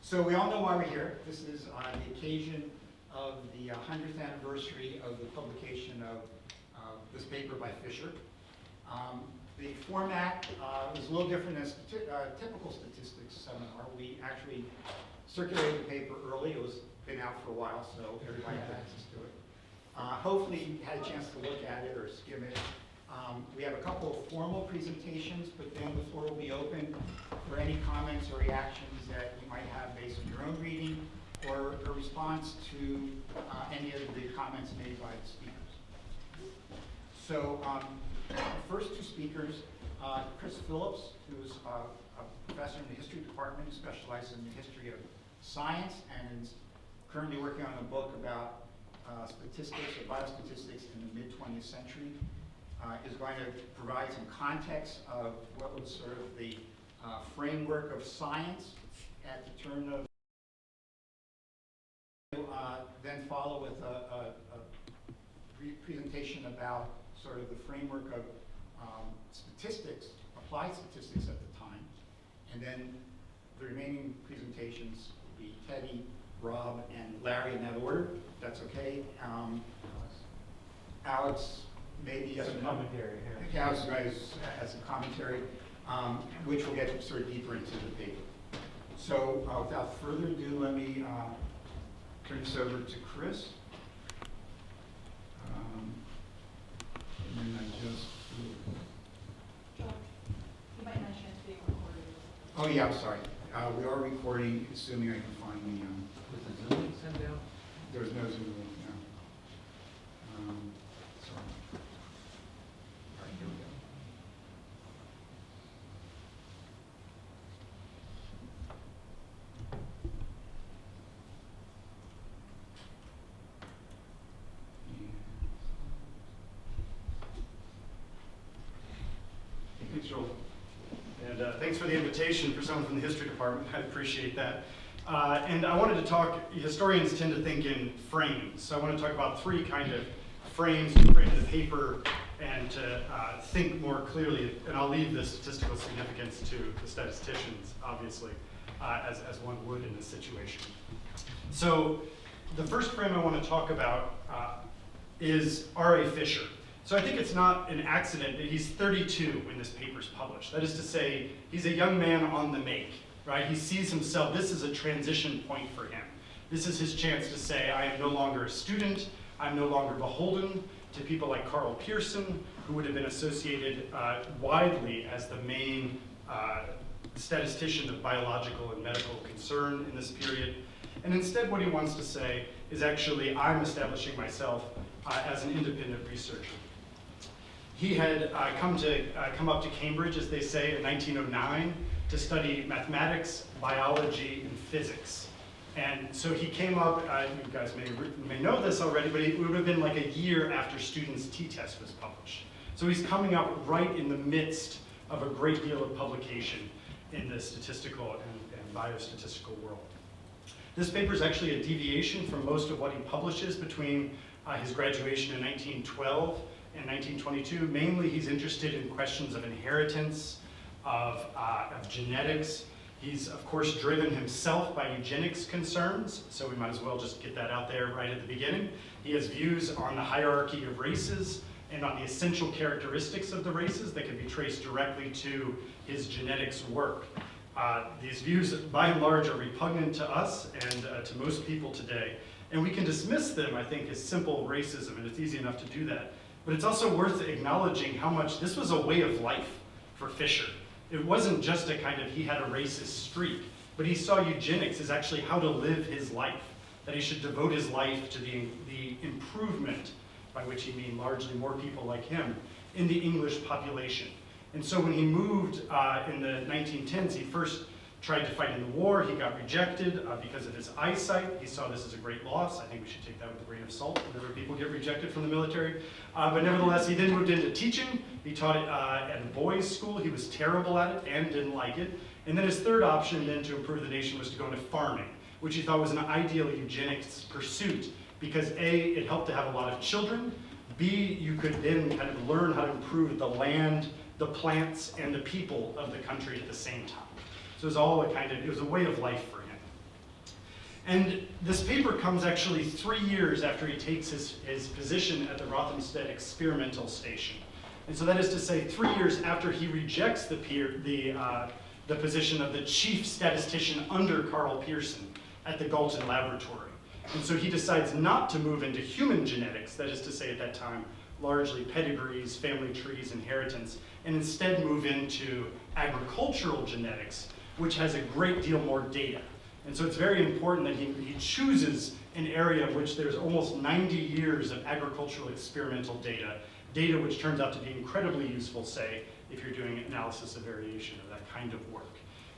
So we all know why we're here. This is on the occasion of the 100th anniversary of the publication of this paper by Fischer. The format is a little different than typical statistics seminar. We actually circulated the paper early. It was been out for a while, so everybody had access to it. Hopefully you had a chance to look at it or skim it. We have a couple of formal presentations, but then the floor will be open for any comments or reactions that you might have based on your own reading or a response to any of the comments made by the speakers. So the first two speakers, Chris Phillips, who's a professor in the history department, specializes in the history of science and is currently working on a book about statistics or biostatistics in the mid-20th century. Is going to provide some context of what was sort of the framework of science at the turn of then follow with a presentation about sort of the framework of statistics, applied statistics at the time. And then the remaining presentations will be Teddy, Rob, and Larry in that order. That's okay. Alex, maybe yes or no. Commentary. Yeah. Alex has a commentary, which will get sort of deeper into the paper. So without further ado, let me turn this over to Chris. And then I just... John, you might not chance being recorded. Oh yeah, I'm sorry. We are recording, assuming I can find the... Was the Zoom link sent out? There's no Zoom link now. Sorry. All right, here we go. Thanks, Joel. And thanks for the invitation for someone from the history department. I appreciate that. And I wanted to talk, historians tend to think in frames. So I want to talk about three kind of frames to frame the paper and to think more clearly. And I'll leave the statistical significance to the statisticians, obviously, as one would in this situation. So the first frame I want to talk about is R.A. Fischer. So I think it's not an accident that he's 32 when this paper's published. That is to say, he's a young man on the make, right? He sees himself, this is a transition point for him. This is his chance to say, I am no longer a student, I'm no longer beholden to people like Carl Pearson, who would have been associated widely as the main statistician of biological and medical concern in this period. And instead what he wants to say is actually, I'm establishing myself as an independent researcher. He had come up to Cambridge, as they say, in 1909 to study mathematics, biology, and physics. And so he came up, you guys may know this already, but it would have been like a year after Student's t-test was published. So he's coming up right in the midst of a great deal of publication in the statistical and biostatistical world. This paper is actually a deviation from most of what he publishes between his graduation in 1912 and 1922. Mainly he's interested in questions of inheritance, of genetics. He's of course driven himself by eugenics concerns, so we might as well just get that out there right at the beginning. He has views on the hierarchy of races and on the essential characteristics of the races that can be traced directly to his genetics work. These views, by and large, are repugnant to us and to most people today. And we can dismiss them, I think, as simple racism, and it's easy enough to do that. But it's also worth acknowledging how much this was a way of life for Fischer. It wasn't just a kind of, he had a racist streak, but he saw eugenics as actually how to live his life, that he should devote his life to the improvement, by which he means largely more people like him, in the English population. And so when he moved in the 1910s, he first tried to fight in the war. He got rejected because of his eyesight. He saw this as a great loss. I think we should take that with a grain of salt whenever people get rejected from the military. But nevertheless, he then moved into teaching. He taught it at a boys' school. He was terrible at it and didn't like it. And then his third option then to improve the nation was to go into farming, which he thought was an ideal eugenics pursuit because A, it helped to have a lot of children. B, you could then kind of learn how to improve the land, the plants, and the people of the country at the same time. So it was all it was a way of life for him. And this paper comes actually 3 years after he takes his position at the Rothamsted Experimental Station. And so that is to say 3 years after he rejects the position of the chief statistician under Carl Pearson at the Galton Laboratory. And so he decides not to move into human genetics, that is to say at that time, largely pedigrees, family trees, inheritance, and instead move into agricultural genetics, which has a great deal more data. And so it's very important that he chooses an area in which there's almost 90 years of agricultural experimental data which turns out to be incredibly useful, say, if you're doing analysis of variation or that kind of work.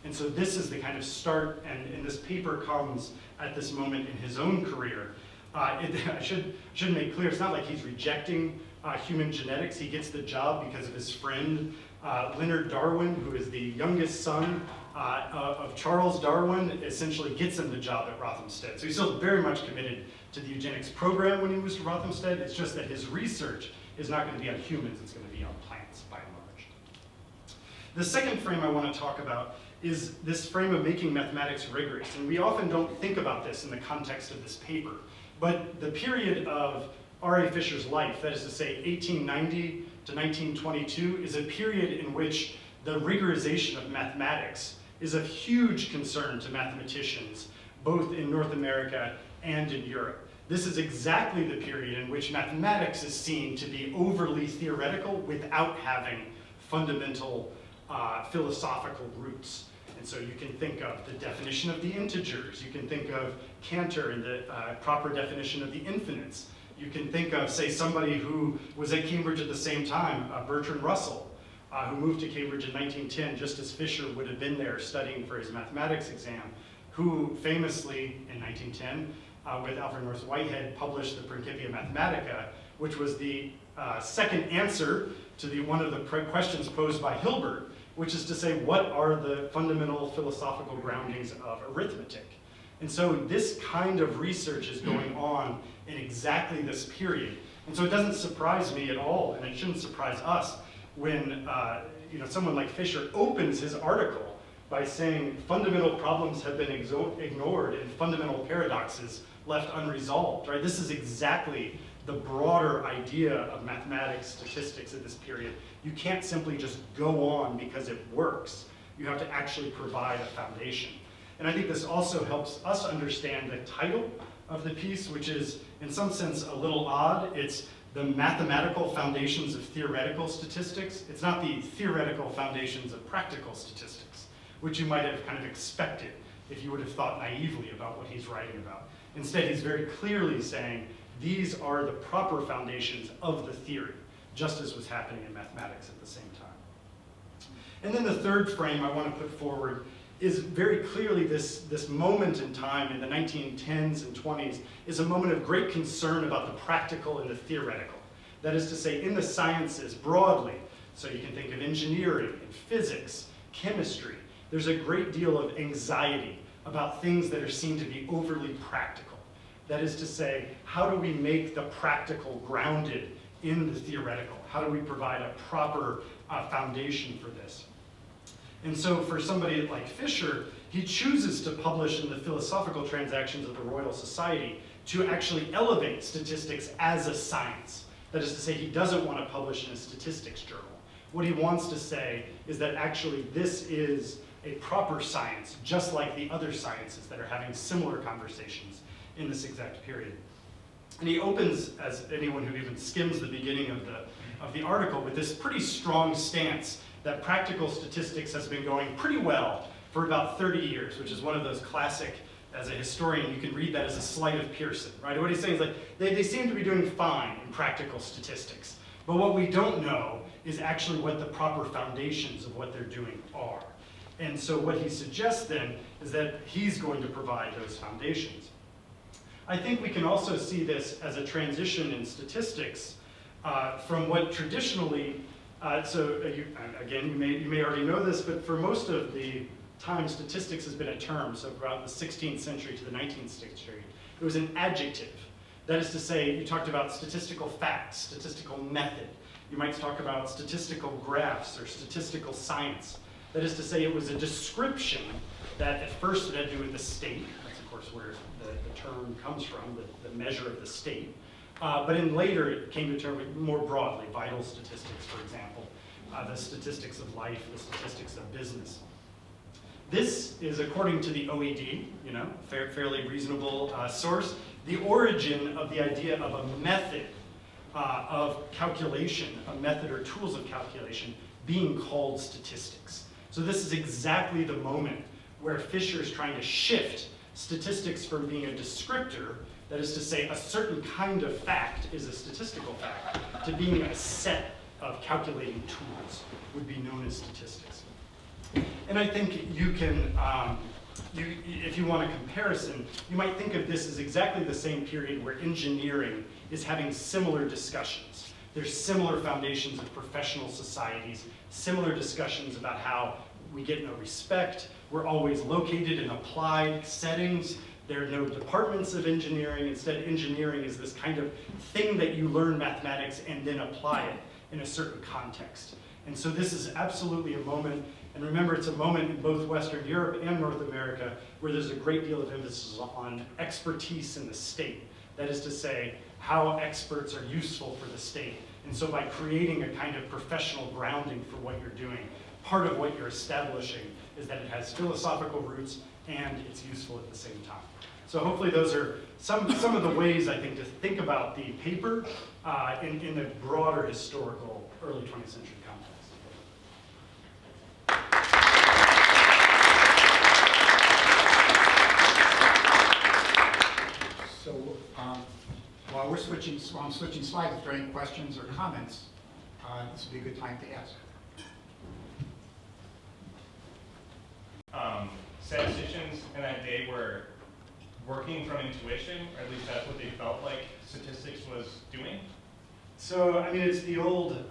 And so this is the kind of start, and this paper comes at this moment in his own career. I should make clear, it's not like he's rejecting human genetics. He gets the job because of his friend, Leonard Darwin, who is the youngest son of Charles Darwin, essentially gets him the job at Rothamsted. So he's still very much committed to the eugenics program when he moves to Rothamsted. It's just that his research is not going to be on humans, it's going to be on plants by and large. The second frame I want to talk about is this frame of making mathematics rigorous. And we often don't think about this in the context of this paper. But the period of R.A. Fischer's life, that is to say 1890 to 1922, is a period in which the rigorization of mathematics is of huge concern to mathematicians, both in North America and in Europe. This is exactly the period in which mathematics is seen to be overly theoretical without having fundamental philosophical roots. And so you can think of the definition of the integers. You can think of Cantor and the proper definition of the infinites. You can think of, say, somebody who was at Cambridge at the same time, Bertrand Russell, who moved to Cambridge in 1910, just as Fischer would have been there studying for his mathematics exam, who famously, in 1910, with Alfred North Whitehead, published the Principia Mathematica, which was the second answer to one of the questions posed by Hilbert, which is to say, what are the fundamental philosophical groundings of arithmetic? And so this kind of research is going on in exactly this period. And so it doesn't surprise me at all, and it shouldn't surprise us, when someone like Fischer opens his article by saying fundamental problems have been ignored and fundamental paradoxes left unresolved, right? This is exactly the broader idea of mathematics, statistics at this period. You can't simply just go on because it works. You have to actually provide a foundation. And I think this also helps us understand the title of the piece, which is in some sense a little odd. It's the mathematical foundations of theoretical statistics. It's not the theoretical foundations of practical statistics, which you might have kind of expected if you would have thought naively about what he's writing about. Instead, he's very clearly saying these are the proper foundations of the theory, just as was happening in mathematics at the same time. And then the third frame I want to put forward is very clearly this moment in time in the 1910s and 20s is a moment of great concern about the practical and the theoretical. That is to say, in the sciences broadly, so you can think of engineering and physics, chemistry, there's a great deal of anxiety about things that are seen to be overly practical. That is to say, how do we make the practical grounded in the theoretical? How do we provide a proper foundation for this? And so for somebody like Fischer, he chooses to publish in the Philosophical Transactions of the Royal Society to actually elevate statistics as a science. That is to say, he doesn't want to publish in a statistics journal. What he wants to say is that actually this is a proper science, just like the other sciences that are having similar conversations in this exact period. And he opens, as anyone who even skims the beginning of the article, with this pretty strong stance that practical statistics has been going pretty well for about 30 years, which is one of those classic, as a historian, you can read that as a slight of Pearson, right? What he's saying is like, they seem to be doing fine in practical statistics, but what we don't know is actually what the proper foundations of what they're doing are. And so what he suggests then is that he's going to provide those foundations. I think we can also see this as a transition in statistics from what traditionally, again, you may already know this, but for most of the time, statistics has been a term, so around the 16th century to the 19th century. It was an adjective. That is to say, you talked about statistical facts, statistical method. You might talk about statistical graphs or statistical science. That is to say, it was a description that at first it had to do with the state. That's of course where the term comes from, the measure of the state. But in later it came to term more broadly, vital statistics, for example, the statistics of life, the statistics of business. This is, according to the OED, fairly reasonable source, the origin of the idea of a method of calculation, a method or tools of calculation being called statistics. So this is exactly the moment where Fischer is trying to shift statistics from being a descriptor, that is to say a certain kind of fact is a statistical fact, to being a set of calculating tools would be known as statistics. And I think you can, if you want a comparison, you might think of this as exactly the same period where engineering is having similar discussions. There's similar foundations of professional societies, similar discussions about how we get no respect, we're always located in applied settings, there are no departments of engineering, instead engineering is this kind of thing that you learn mathematics and then apply it in a certain context. And so this is absolutely a moment, and remember it's a moment in both Western Europe and North America where there's a great deal of emphasis on expertise in the state. That is to say, how experts are useful for the state. And so by creating a kind of professional grounding for what you're doing, part of what you're establishing is that it has philosophical roots and it's useful at the same time. So hopefully those are some of the ways, I think, to think about the paper in the broader historical early 20th century context. So while I'm switching slides, if there are any questions or comments, this would be a good time to ask. Statisticians in that day were working from intuition, or at least that's what they felt like statistics was doing. So I mean, it's the old,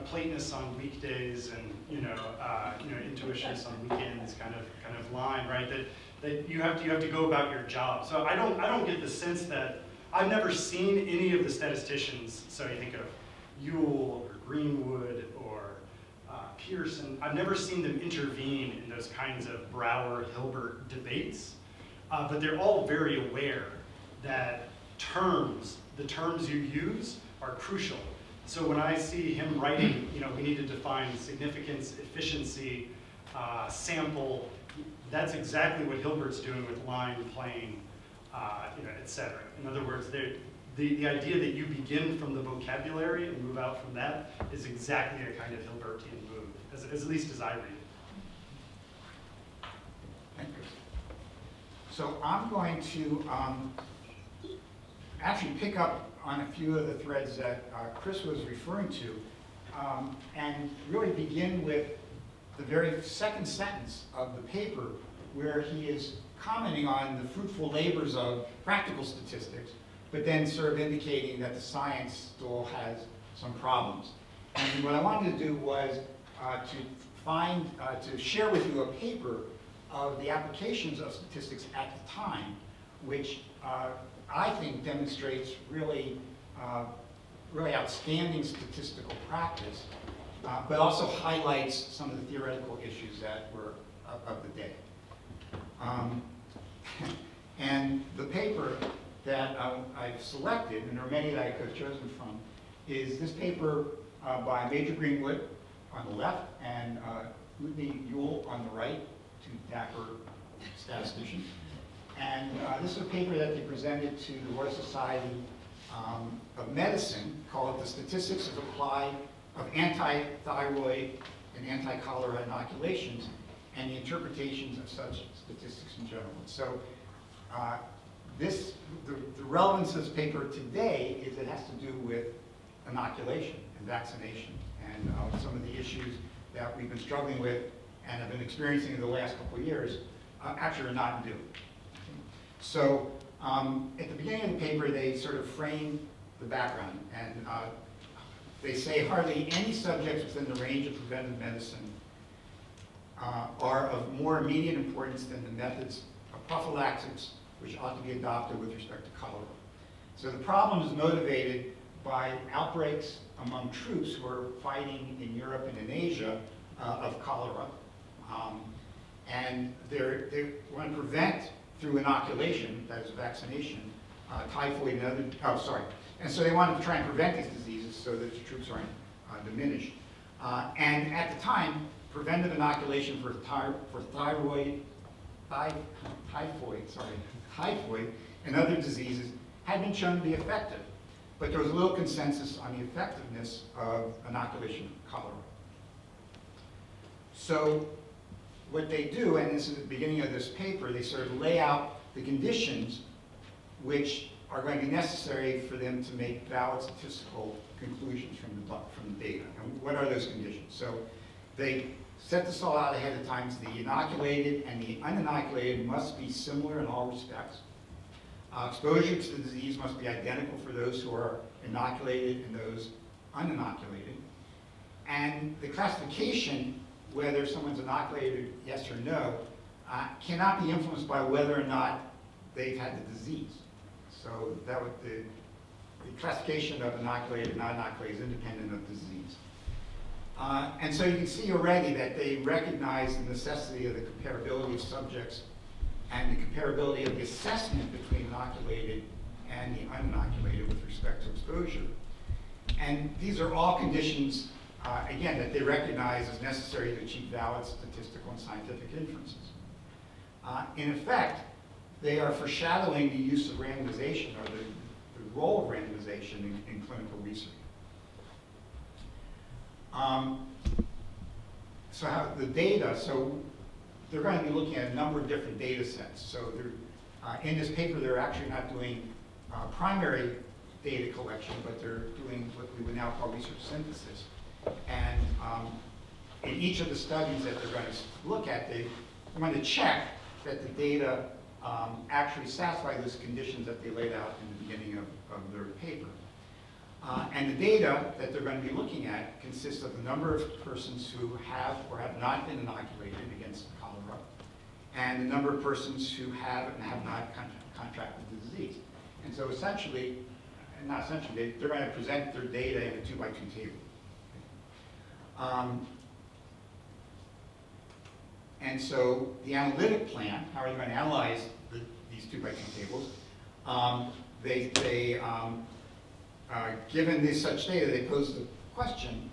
Platonists on weekdays and intuitionists on weekends kind of line, right? That you have to go about your job. So I don't get the sense that I've never seen any of the statisticians. So you think of Ewell or Greenwood or Pearson. I've never seen them intervene in those kinds of Brouwer-Hilbert debates, but they're all very aware that the terms you use are crucial. So when I see him writing, we need to define significance, efficiency, sample, that's exactly what Hilbert's doing with line, plane, et cetera. In other words, the idea that you begin from the vocabulary and move out from that is exactly a kind of Hilbertian move, at least as I read it. Thank you. So I'm going to actually pick up on a few of the threads that Chris was referring to, and really begin with the very second sentence of the paper, where he is commenting on the fruitful labors of practical statistics, but then sort of indicating that the science still has some problems. And what I wanted to do was to share with you a paper of the applications of statistics at the time, which I think demonstrates really outstanding statistical practice, but also highlights some of the theoretical issues that were of the day. And the paper that I've selected, and there are many that I could have chosen from, is this paper by Major Greenwood on the left and Whitney Ewell on the right, two dapper statisticians. And this is a paper that they presented to the Royal Society of Medicine called The Statistics of Anti-Thyroid and Anti-Cholera Inoculations and the Interpretations of Such Statistics in General. So the relevance of this paper today is it has to do with inoculation and vaccination and some of the issues that we've been struggling with and have been experiencing in the last couple of years actually are not new. So at the beginning of the paper, they sort of frame the background, and they say hardly any subjects within the range of preventive medicine are of more immediate importance than the methods of prophylaxis which ought to be adopted with respect to cholera. So the problem is motivated by outbreaks among troops who are fighting in Europe and in Asia of cholera, And they want to prevent through inoculation, that is vaccination, typhoid and other, oh, sorry. And so they wanted to try and prevent these diseases so that the troops aren't diminished. And at the time, preventive inoculation for typhoid and other diseases had been shown to be effective. But there was little consensus on the effectiveness of inoculation for cholera. So what they do, and this is at the beginning of this paper, they sort of lay out the conditions which are going to be necessary for them to make valid statistical conclusions from the data. And what are those conditions? So they set this all out ahead of time. The inoculated and the uninoculated must be similar in all respects. Exposure to the disease must be identical for those who are inoculated and those uninoculated. And the classification, whether someone's inoculated, yes or no, cannot be influenced by whether or not they've had the disease. So that would, the classification of inoculated and non-inoculated is independent of disease. And so you can see already that they recognize the necessity of the comparability of subjects and the comparability of the assessment between inoculated and the uninoculated with respect to exposure. And these are all conditions, again, that they recognize as necessary to achieve valid statistical and scientific inferences. In effect, they are foreshadowing the use of randomization, or the role of randomization in clinical research. So how the data, so they're going to be looking at a number of different data sets. So in this paper, they're actually not doing primary data collection, but they're doing what we would now call research synthesis. And in each of the studies that they're going to look at, they're going to check that the data actually satisfy those conditions that they laid out in the beginning of their paper. And the data that they're going to be looking at consists of the number of persons who have or have not been inoculated against cholera, and the number of persons who have and have not contracted the disease. And so essentially, and not essentially, they're going to present their data in a 2x2 table. And so the analytic plan, how are you going to analyze these 2x2 tables? Given this such data, they pose the question,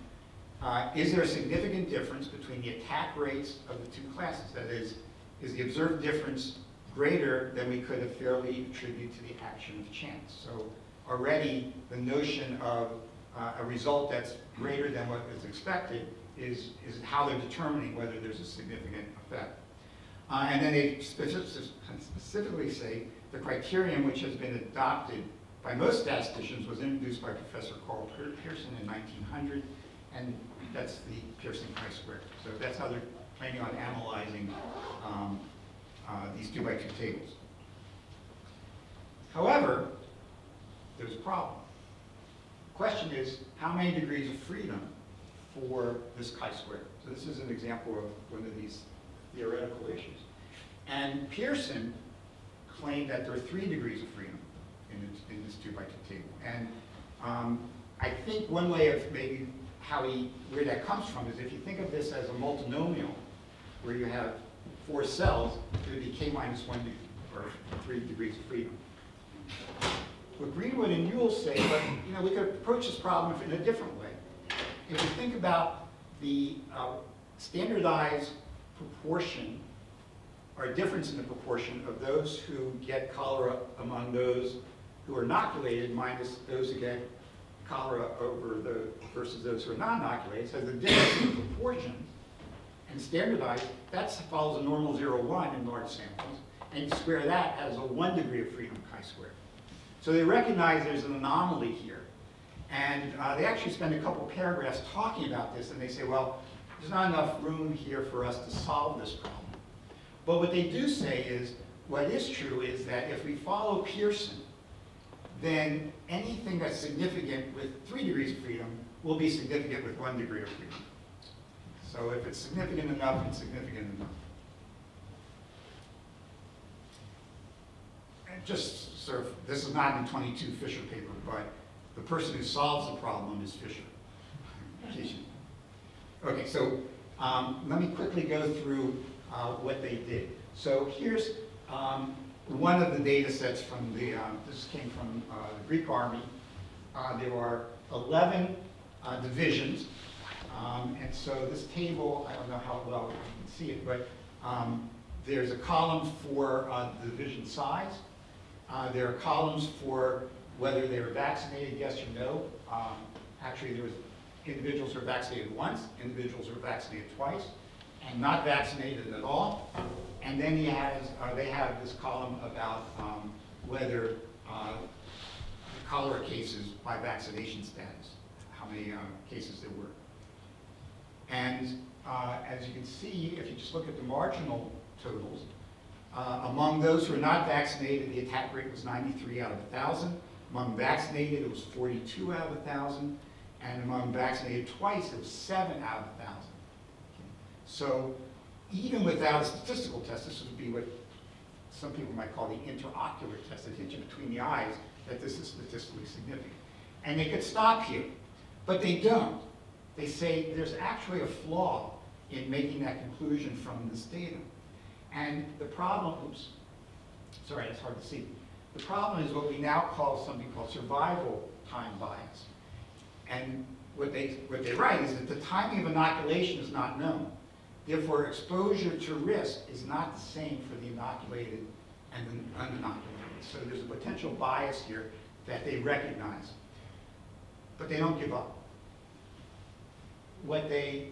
is there a significant difference between the attack rates of the two classes? That is the observed difference greater than we could have fairly attributed to the action of chance? So already the notion of a result that's greater than what is expected is how they're determining whether there's a significant effect. And then they specifically say the criterion which has been adopted by most statisticians was introduced by Professor Carl Pearson in 1900, and that's the Pearson Chi-square. So that's how they're planning on analyzing these 2x2 tables. However, there's a problem. The question is, how many degrees of freedom for this chi-square? So this is an example of one of these theoretical issues. And Pearson claimed that there are 3 degrees of freedom in this 2x2 table. And I think one way of maybe where that comes from is if you think of this as a multinomial, where you have 4 cells, it would be k minus 1 degree, or 3 degrees of freedom. What Greenwood and Ewell say, but we could approach this problem in a different way. If you think about the standardized proportion, or a difference in the proportion of those who get cholera among those who are inoculated minus those who get cholera versus those who are not inoculated, so the difference in proportion and standardized, that follows a normal 0,1 in large samples, and you square that as a 1 degree of freedom chi-square. So they recognize there's an anomaly here. And they actually spend a couple paragraphs talking about this, and they say, well, there's not enough room here for us to solve this problem. But what they do say is, what is true is that if we follow Pearson, then anything that's significant with 3 degrees of freedom will be significant with 1 degree of freedom. So if it's significant enough, it's significant enough. And just sort of, this is not in 22 Fischer paper, but the person who solves the problem is Fischer. Okay, so Let me quickly go through what they did. So here's one of the data sets from the, this came from the Greek army. There are 11 divisions. And so this table, I don't know how well you can see it, but there's a column for the division size. There are columns for whether they were vaccinated, yes or no. Actually, there was individuals who were vaccinated once, individuals who were vaccinated twice, and not vaccinated at all. And then he has, they have this column about whether cholera cases by vaccination status, how many cases there were. And as you can see, if you just look at the marginal totals, among those who are not vaccinated, the attack rate was 93 out of 1,000. Among vaccinated, it was 42 out of 1,000. And among vaccinated twice, it was 7 out of 1,000. So even without a statistical test, this would be what some people might call the interocular test, that hits you between the eyes, that this is statistically significant. And they could stop here, but they don't. They say there's actually a flaw in making that conclusion from this data. And the problem, oops, sorry, it's hard to see. The problem is what we now call something called survival time bias. And what they write is that the timing of inoculation is not known. Therefore, exposure to risk is not the same for the inoculated and the uninoculated. So there's a potential bias here that they recognize. But they don't give up. What they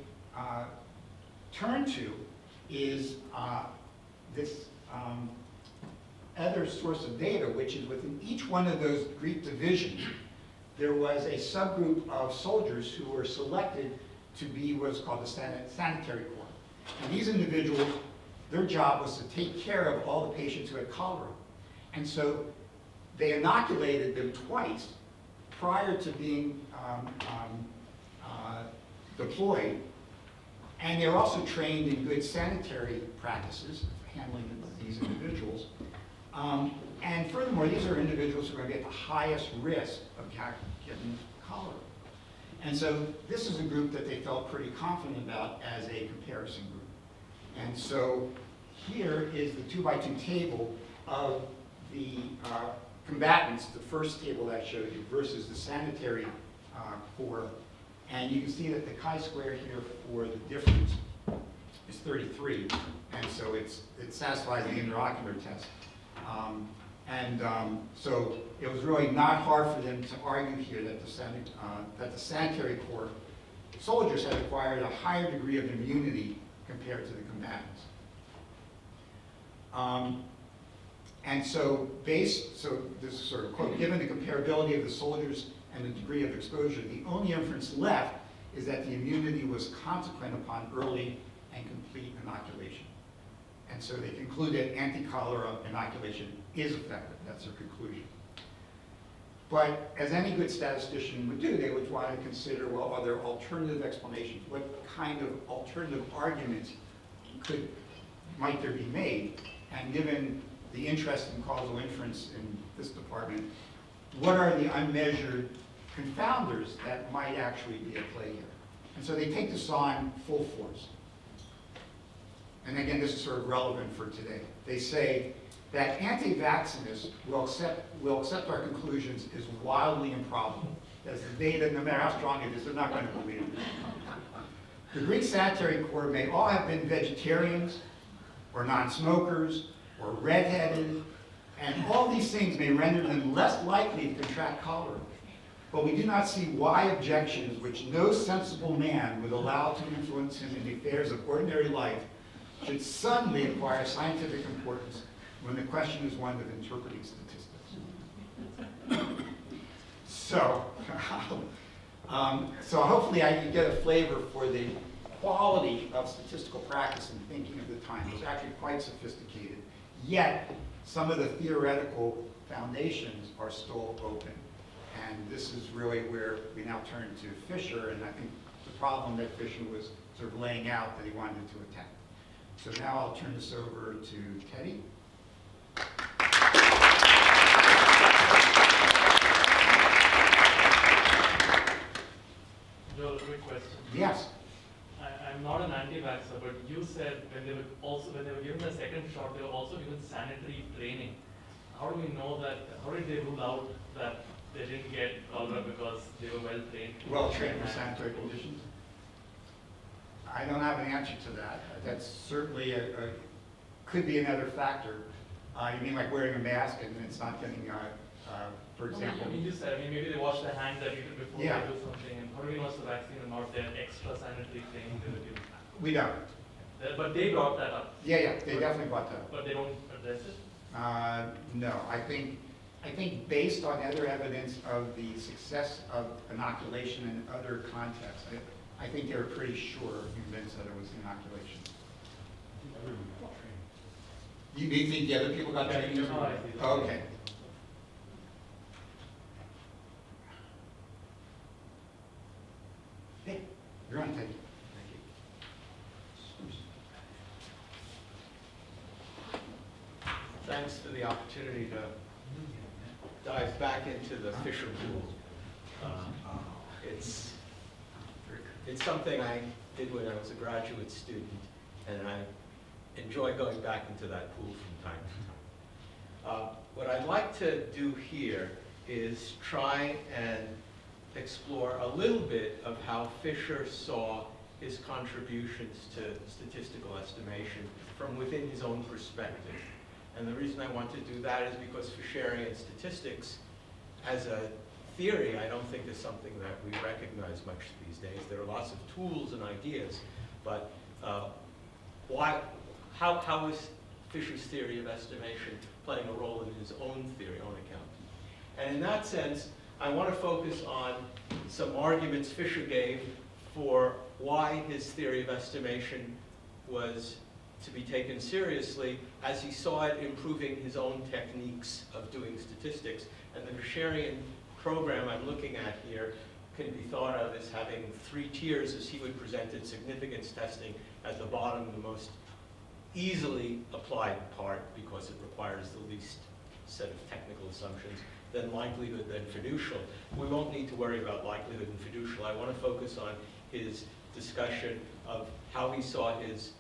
turn to is this other source of data, which is within each one of those Greek divisions, there was a subgroup of soldiers who were selected to be what's called the Sanitary Corps. And these individuals, their job was to take care of all the patients who had cholera. And so they inoculated them twice prior to being deployed. And they were also trained in good sanitary practices, handling these individuals. And furthermore, these are individuals who are going to be at the highest risk of getting cholera. And so this is a group that they felt pretty confident about as a comparison group. And so here is the 2x2 table of the combatants, the first table that I showed you, versus the Sanitary Corps. And you can see that the Chisquare here for the difference is 33. And so it satisfies the interocular test. So it was really not hard for them to argue here that the Sanitary Corps soldiers had acquired a higher degree of immunity compared to the combatants. And so this is sort of quote, given the comparability of the soldiers and the degree of exposure, the only inference left is that the immunity was consequent upon early and complete inoculation. And so they concluded anti-cholera inoculation is effective. That's their conclusion. But as any good statistician would do, they would want to consider, well, are there alternative explanations? What kind of alternative arguments might there be made? And given the interest in causal inference in this department, what are the unmeasured confounders that might actually be at play here? And so they take this on full force. And again, this is sort of relevant for today. They say that anti-vaccinists will accept our conclusions is wildly improbable. As the data, no matter how strong it is, they're not going to believe it. The Greek Sanitary Corps may all have been vegetarians, or non-smokers, or redheaded, and all these things may render them less likely to contract cholera. But we do not see why objections which no sensible man would allow to influence him in the affairs of ordinary life should suddenly acquire scientific importance when the question is one of interpreting statistics. So hopefully you get a flavor for the quality of statistical practice and thinking of the time. It was actually quite sophisticated, yet some of the theoretical foundations are still open. And this is really where we now turn to Fischer, and I think the problem that Fischer was sort of laying out that he wanted to attack. So now I'll turn this over to Teddy. Joel, quick question. Yes. I'm not an anti training. How do we know that, how did they rule out that they didn't get cholera because they were well trained? Well trained for sanitary conditions? I don't have an answer to that. That's certainly could be another factor. You mean like wearing a mask and it's not getting, for example? I mean, you said, I mean, maybe they wash their hands every day before Yeah. they do something, and how do we know it's the vaccine or not? Their extra sanitary training they were given. We don't. But they brought that up. Yeah, they definitely brought that up. But they don't address it? No, I think based on other evidence of the success of inoculation in other contexts, I think they were pretty sure, convinced that it was inoculation. You think the other people got trained? Oh, I see. Okay. Hey, you're on, Teddy. Thanks for the opportunity to dive back into the Fischer pool. It's something I did when I was a graduate student, and I enjoy going back into that pool from time to time. What I'd like to do here is try and explore a little bit of how Fischer saw his contributions to statistical estimation from within his own perspective. And the reason I want to do that is because Fischerian statistics, as a theory, I don't think is something that we recognize much these days. There are lots of tools and ideas, but how is Fischer's theory of estimation playing a role in his own theory, own account? And in that sense, I want to focus on some arguments Fischer gave for why his theory of estimation was to be taken seriously as he saw it improving his own techniques of doing statistics. And the Fischerian program I'm looking at here can be thought of as having 3 tiers, as he would present it: significance testing at the bottom, the most easily applied part because it requires the least set of technical assumptions, then likelihood, then fiducial. We won't need to worry about likelihood and fiducial. I want to focus on his discussion of how he saw his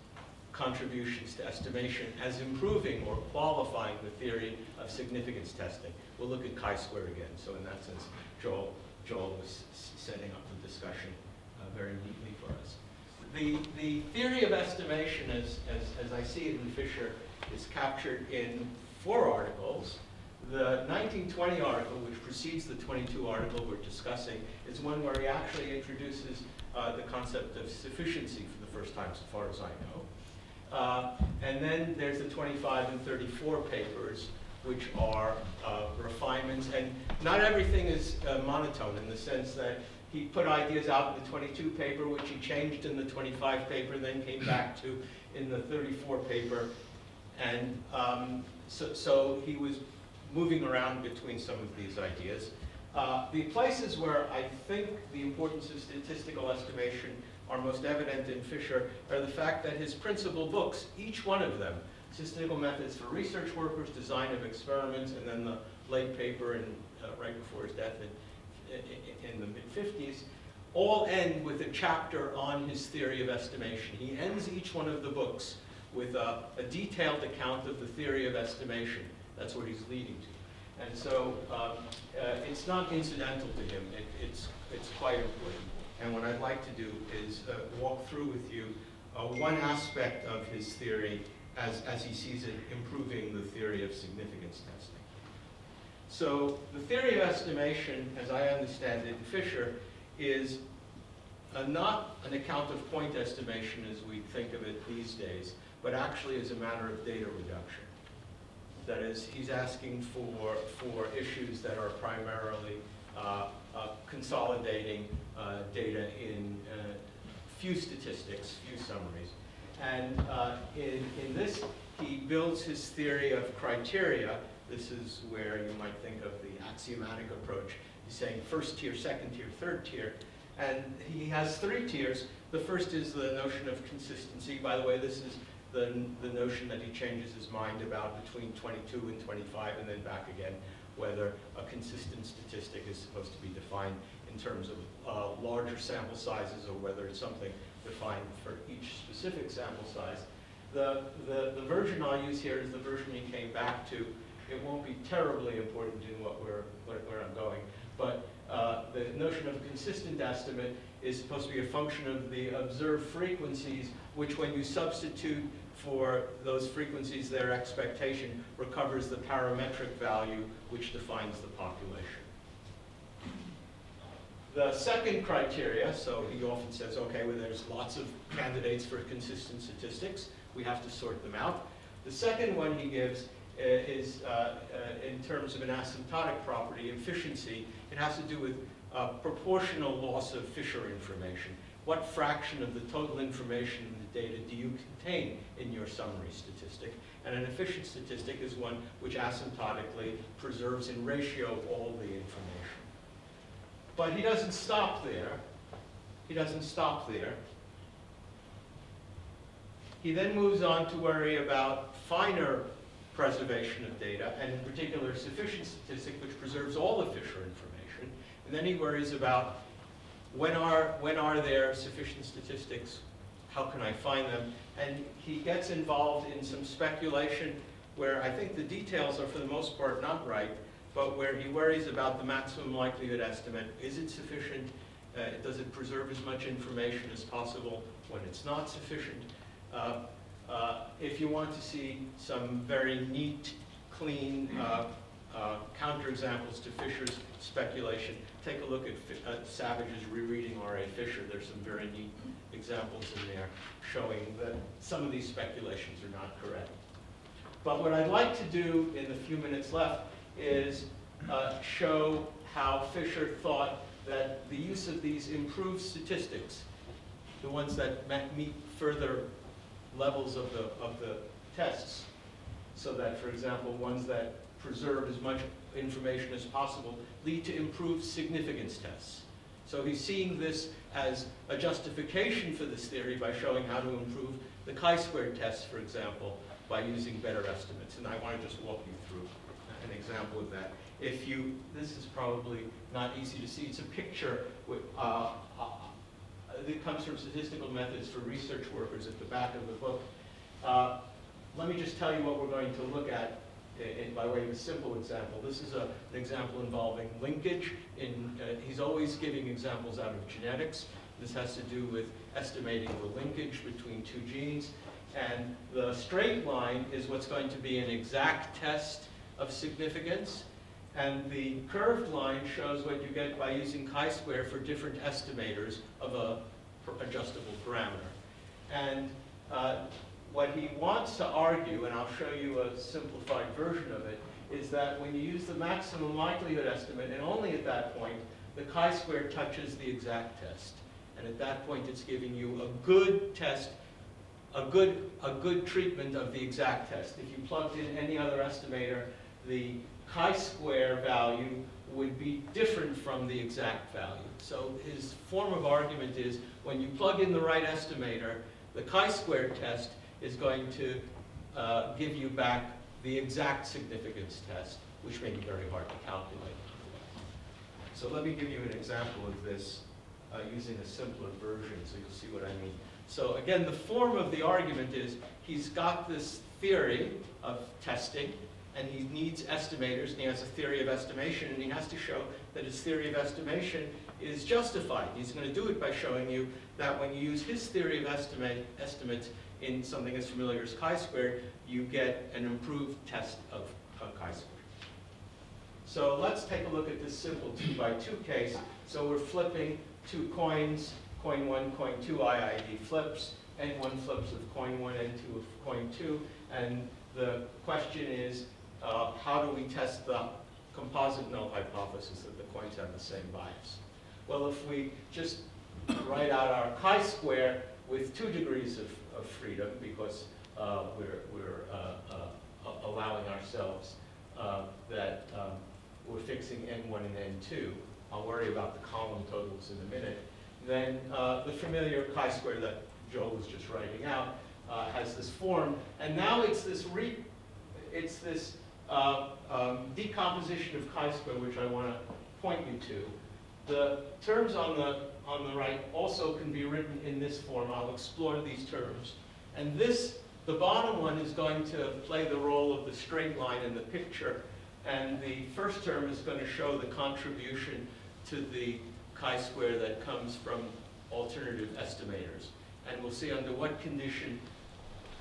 contributions to estimation as improving or qualifying the theory of significance testing. We'll look at Chisquare again. So in that sense, Joel was setting up the discussion very neatly for us. The theory of estimation, as I see it in Fischer, is captured in 4 articles. The 1920 article, which precedes the 22 article we're discussing, is one where he actually introduces the concept of sufficiency for the first time, so far as I know. And then there's the 25 and 34 papers, which are refinements. And not everything is monotone in the sense that he put ideas out in the 22 paper, which he changed in the 25 paper, then came back to in the 34 paper. And so he was moving around between some of these ideas. The places where I think the importance of statistical estimation are most evident in Fischer are the fact that his principal books, each one of them, Statistical Methods for Research Workers, Design of Experiments, and then the late paper right before his death in the mid-50s, all end with a chapter on his theory of estimation. He ends each one of the books with a detailed account of the theory of estimation. That's what he's leading to. And so it's not incidental to him. It's quite important. And what I'd like to do is walk through with you one aspect of his theory as he sees it improving the theory of significance testing. So the theory of estimation, as I understand it in Fischer, is not an account of point estimation as we think of it these days, but actually as a matter of data reduction. That is, he's asking for issues that are primarily consolidating data in few statistics, few summaries. And in this, he builds his theory of criteria. This is where you might think of the axiomatic approach. He's saying first tier, second tier, third tier. And he has 3 tiers. The first is the notion of consistency. By the way, this is the notion that he changes his mind about between 22 and 25 and then back again, whether a consistent statistic is supposed to be defined in terms of larger sample sizes or whether it's something defined for each specific sample size. The version I'll use here is the version he came back to. It won't be terribly important in where I'm going, but the notion of a consistent estimate is supposed to be a function of the observed frequencies, which when you substitute for those frequencies, their expectation recovers the parametric value which defines the population. The second criteria, so he often says, okay, well, there's lots of candidates for consistent statistics. We have to sort them out. The second one he gives is in terms of an asymptotic property, efficiency. It has to do with proportional loss of Fischer information. What fraction of the total information in the data do you contain in your summary statistic? And an efficient statistic is one which asymptotically preserves in ratio all the information. But he doesn't stop there. He doesn't stop there. He then moves on to worry about finer preservation of data, and in particular sufficient statistic which preserves all the Fischer information. And then he worries about when are there sufficient statistics, how can I find them? And he gets involved in some speculation where I think the details are for the most part not right, but where he worries about the maximum likelihood estimate. Is it sufficient? Does it preserve as much information as possible when it's not sufficient? If you want to see some very neat, clean counterexamples to Fischer's speculation, take a look at Savage's Rereading R.A. Fischer. There's some very neat examples in there showing that some of these speculations are not correct. But what I'd like to do in the few minutes left is show how Fischer thought that the use of these improved statistics, the ones that meet further levels of the tests, so that, for example, ones that preserve as much information as possible lead to improved significance tests. So he's seeing this as a justification for this theory by showing how to improve the chi-squared tests, for example, by using better estimates. And I want to just walk you through an example of that. This is probably not easy to see. It's a picture that comes from Statistical Methods for Research Workers at the back of the book. Let me just tell you what we're going to look at by way of a simple example. This is an example involving linkage. He's always giving examples out of genetics. This has to do with estimating the linkage between two genes. And the straight line is what's going to be an exact test of significance. And the curved line shows what you get by using chi-square for different estimators of a adjustable parameter. And what he wants to argue, and I'll show you a simplified version of it, is that when you use the maximum likelihood estimate, and only at that point, the chi-square touches the exact test. And at that point, it's giving you a good test, a good treatment of the exact test. If you plugged in any other estimator, the chi-square value would be different from the exact value. So his form of argument is when you plug in the right estimator, the chi-square test is going to give you back the exact significance test, which may be very hard to calculate. So let me give you an example of this using a simpler version so you'll see what I mean. So again, the form of the argument is he's got this theory of testing, and he needs estimators, and he has a theory of estimation, and he has to show that his theory of estimation is justified. He's going to do it by showing you that when you use his theory of estimates in something as familiar as chi-squared, you get an improved test of chi-squared. So let's take a look at this simple 2x2 case. So we're flipping two coins, coin 1, coin 2, IID flips, N1 flips of coin 1, N2 of coin 2, and the question is, how do we test the composite null hypothesis that the coins have the same bias? Well, if we just write out our chi-square with 2 degrees of freedom, because we're allowing ourselves that we're fixing N1 and N2. I'll worry about the column totals in a minute. Then the familiar chi-square that Joel was just writing out has this form, and now it's this decomposition of chi-square which I want to point you to. The terms on the right also can be written in this form. I'll explore these terms. And this The bottom one is going to play the role of the straight line in the picture, and the first term is going to show the contribution to the chi-square that comes from alternative estimators. And we'll see under what condition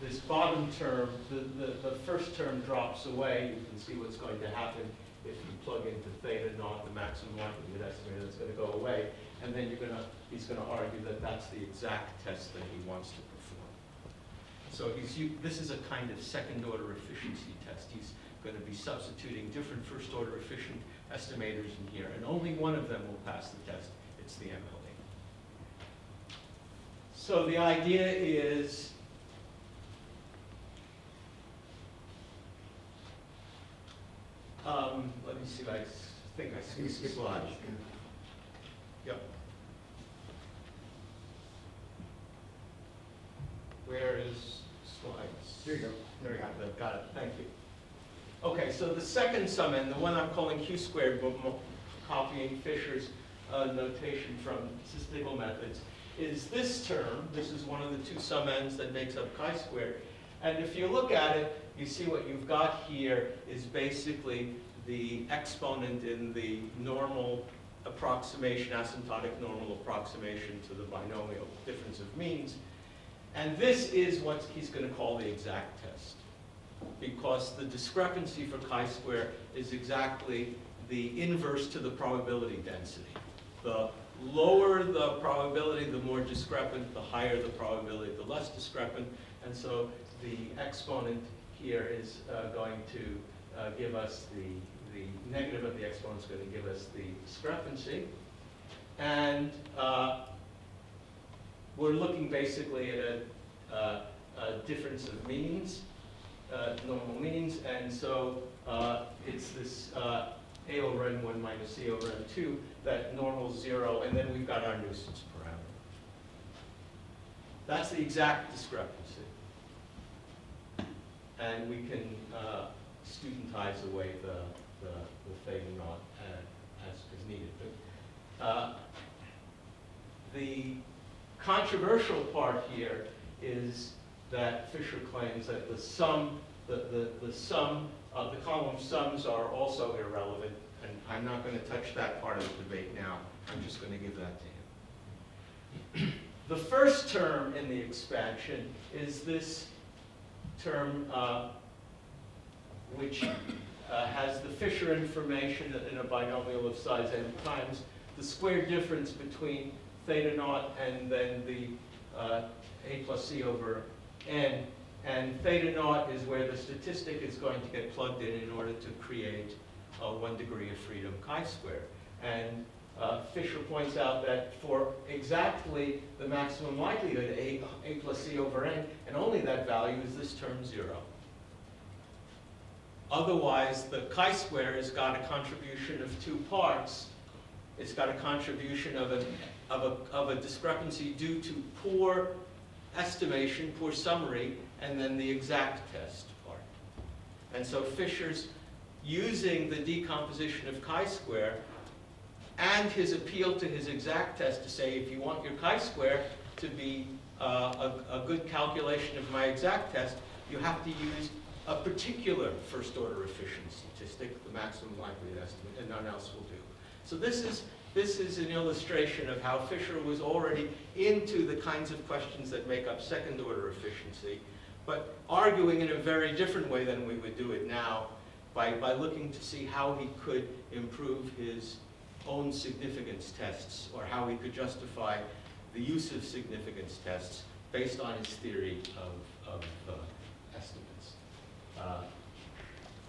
this bottom term, the first term drops away. You can see what's going to happen if you plug into theta naught, the maximum likelihood estimator, that's going to go away. And then he's going to argue that that's the exact test that he wants to perform. So this is a kind of second order efficiency test. He's going to be substituting different first order efficient estimators in here, and only one of them will pass the test. It's the MLE. So the idea is let me see if I think I skipped a slide. Yep. Where is slides? Here you go. There we go. Got it. Thank you. Okay, so the second sum n, the one I'm calling q squared, but copying Fischer's notation from statistical methods, is this term. This is one of the two sum n's that makes up chi-squared. And if you look at it, you see what you've got here is basically the exponent in the normal approximation, asymptotic normal approximation to the binomial difference of means. And this is what he's going to call the exact test, because the discrepancy for chi-square is exactly the inverse to the probability density. The lower the probability, the more discrepant; the higher the probability, the less discrepant. And so the exponent here is going to give us the negative of the exponent is going to give us the discrepancy. And we're looking basically at a difference of means, normal means. And so it's this A over n1 minus C over n2, that normal 0, and then we've got our nuisance parameter. That's the exact discrepancy. And we can studentize away the theta naught as needed. But, the controversial part here is that Fischer claims that the column sums are also irrelevant, and I'm not going to touch that part of the debate now. I'm just going to give that to him. The first term in the expansion is this term which has the Fischer information in a binomial of size n times the square difference between theta naught and then the A plus C over n. And theta naught is where the statistic is going to get plugged in order to create a 1 degree of freedom chi-square. And Fischer points out that for exactly the maximum likelihood, A plus C over n, and only that value is this term 0. Otherwise, the chi-square has got a contribution of two parts. It's got a contribution of a discrepancy due to poor estimation, poor summary, and then the exact test part. And so Fischer's using the decomposition of chi-square and his appeal to his exact test to say, if you want your chi-square to be a good calculation of my exact test, you have to use a particular first-order efficient statistic, the maximum likelihood estimate, and none else will do. So this is an illustration of how Fischer was already into the kinds of questions that make up second-order efficiency, but arguing in a very different way than we would do it now by looking to see how he could improve his own significance tests, or how he could justify the use of significance tests based on his theory of estimates.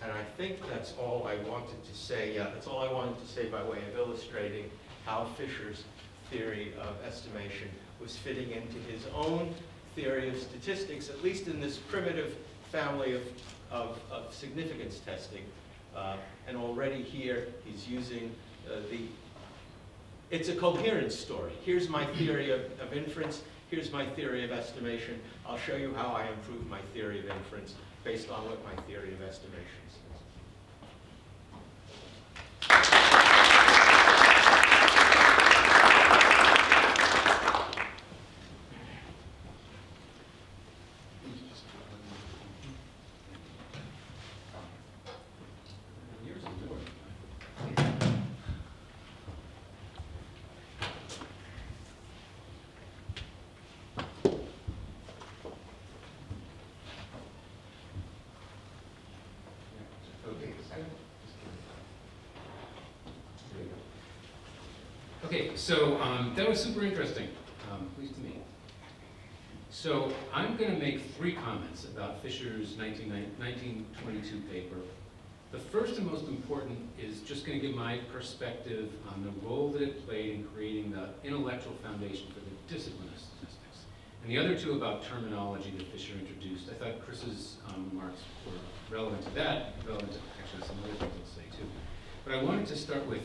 And I think that's all I wanted to say. That's all I wanted to say by way of illustrating how Fischer's theory of estimation was fitting into his own theory of statistics, at least in this primitive family of significance testing. And already here, he's using it's a coherent story. Here's my theory of inference. Here's my theory of estimation. I'll show you how I improve my theory of inference based on what my theory of estimation says. Okay, so that was super interesting. Pleased to meet you. So I'm going to make 3 comments about Fischer's 1922 paper. The first and most important is just going to give my perspective on the role that it played in creating the intellectual foundation for the discipline of statistics. And the other 2 about terminology that Fischer introduced. I thought Chris's remarks were relevant to that, relevant to actually some other things I'll say too. But I wanted to start with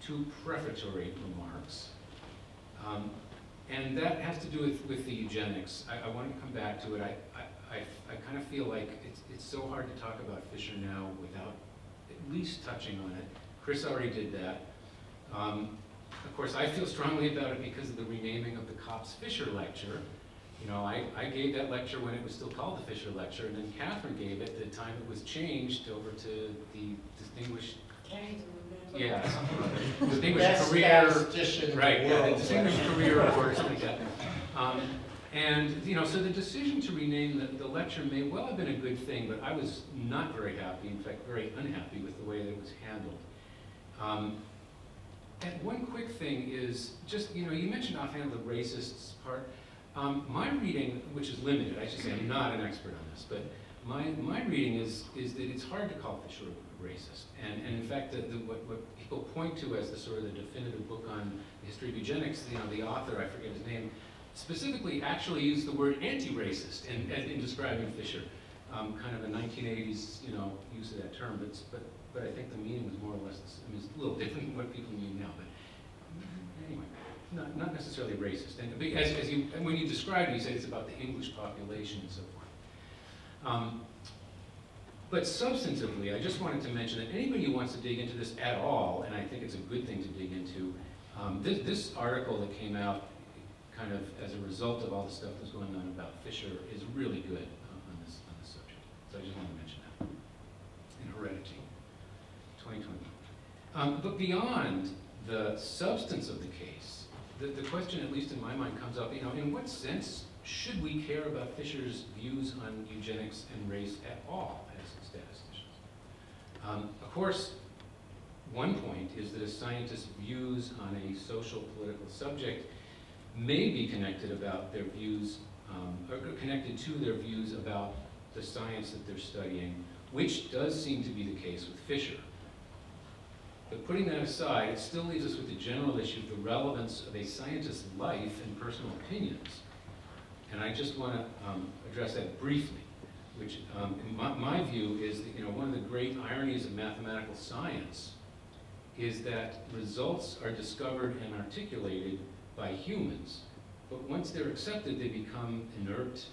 2 prefatory remarks. And that has to do with the eugenics. I want to come back to it. I kind of feel like it's so hard to talk about Fischer now without at least touching on it. Chris already did that. Of course, I feel strongly about it because of the renaming of the Kopp's Fischer lecture. You know, I gave that lecture when it was still called the Fischer lecture, and then Catherine gave it the time it was changed over to the distinguished, yeah, distinguished Best career, statistician in the right, yeah, the world. distinguished career award, something like that. And, you know, so the decision to rename the lecture may well have been a good thing, but I was not very happy, in fact, very unhappy with the way that it was handled. And one quick thing is just, you know, you mentioned offhand the racists part. My reading, which is limited, I should say, I'm not an expert on this, but my reading is that it's hard to call Fischer a racist. And in fact, what people point to as the sort of the definitive book on the history of eugenics, you know, the author, I forget his name, specifically actually used the word anti-racist in describing Fischer, kind of a 1980s, you know, use of that term, but I think the meaning was more or less, I mean, it's a little different than what people mean now, but anyway, not necessarily racist. And when you describe it, you say it's about the English population and so forth. But substantively, I just wanted to mention that anybody who wants to dig into this at all, and I think it's a good thing to dig into, this article that came out kind of as a result of all the stuff that's going on about Fischer is really good on this subject. So I just wanted to mention that. In Heredity, 2020. But beyond the substance of the case, the question, at least in my mind, comes up, you know, in what sense should we care about Fischer's views on eugenics and race at all as statisticians? Of course, one point is that a scientist's views on a social political subject may be connected about their views, or connected to their views about the science that they're studying, which does seem to be the case with Fischer. But putting that aside, it still leaves us with the general issue of the relevance of a scientist's life and personal opinions. And I just want to address that briefly, which in my view is that, you know, one of the great ironies of mathematical science is that results are discovered and articulated by humans, but once they're accepted, they become inert,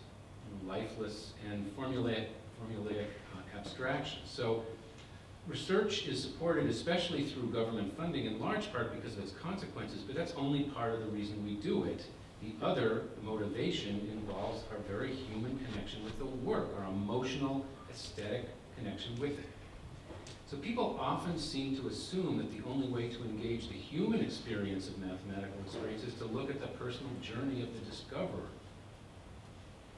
lifeless, and formulaic abstractions. So research is supported, especially through government funding, in large part because of its consequences, but that's only part of the reason we do it. The other motivation involves our very human connection with the work, our emotional, aesthetic connection with it. So people often seem to assume that the only way to engage the human experience of mathematical experience is to look at the personal journey of the discoverer.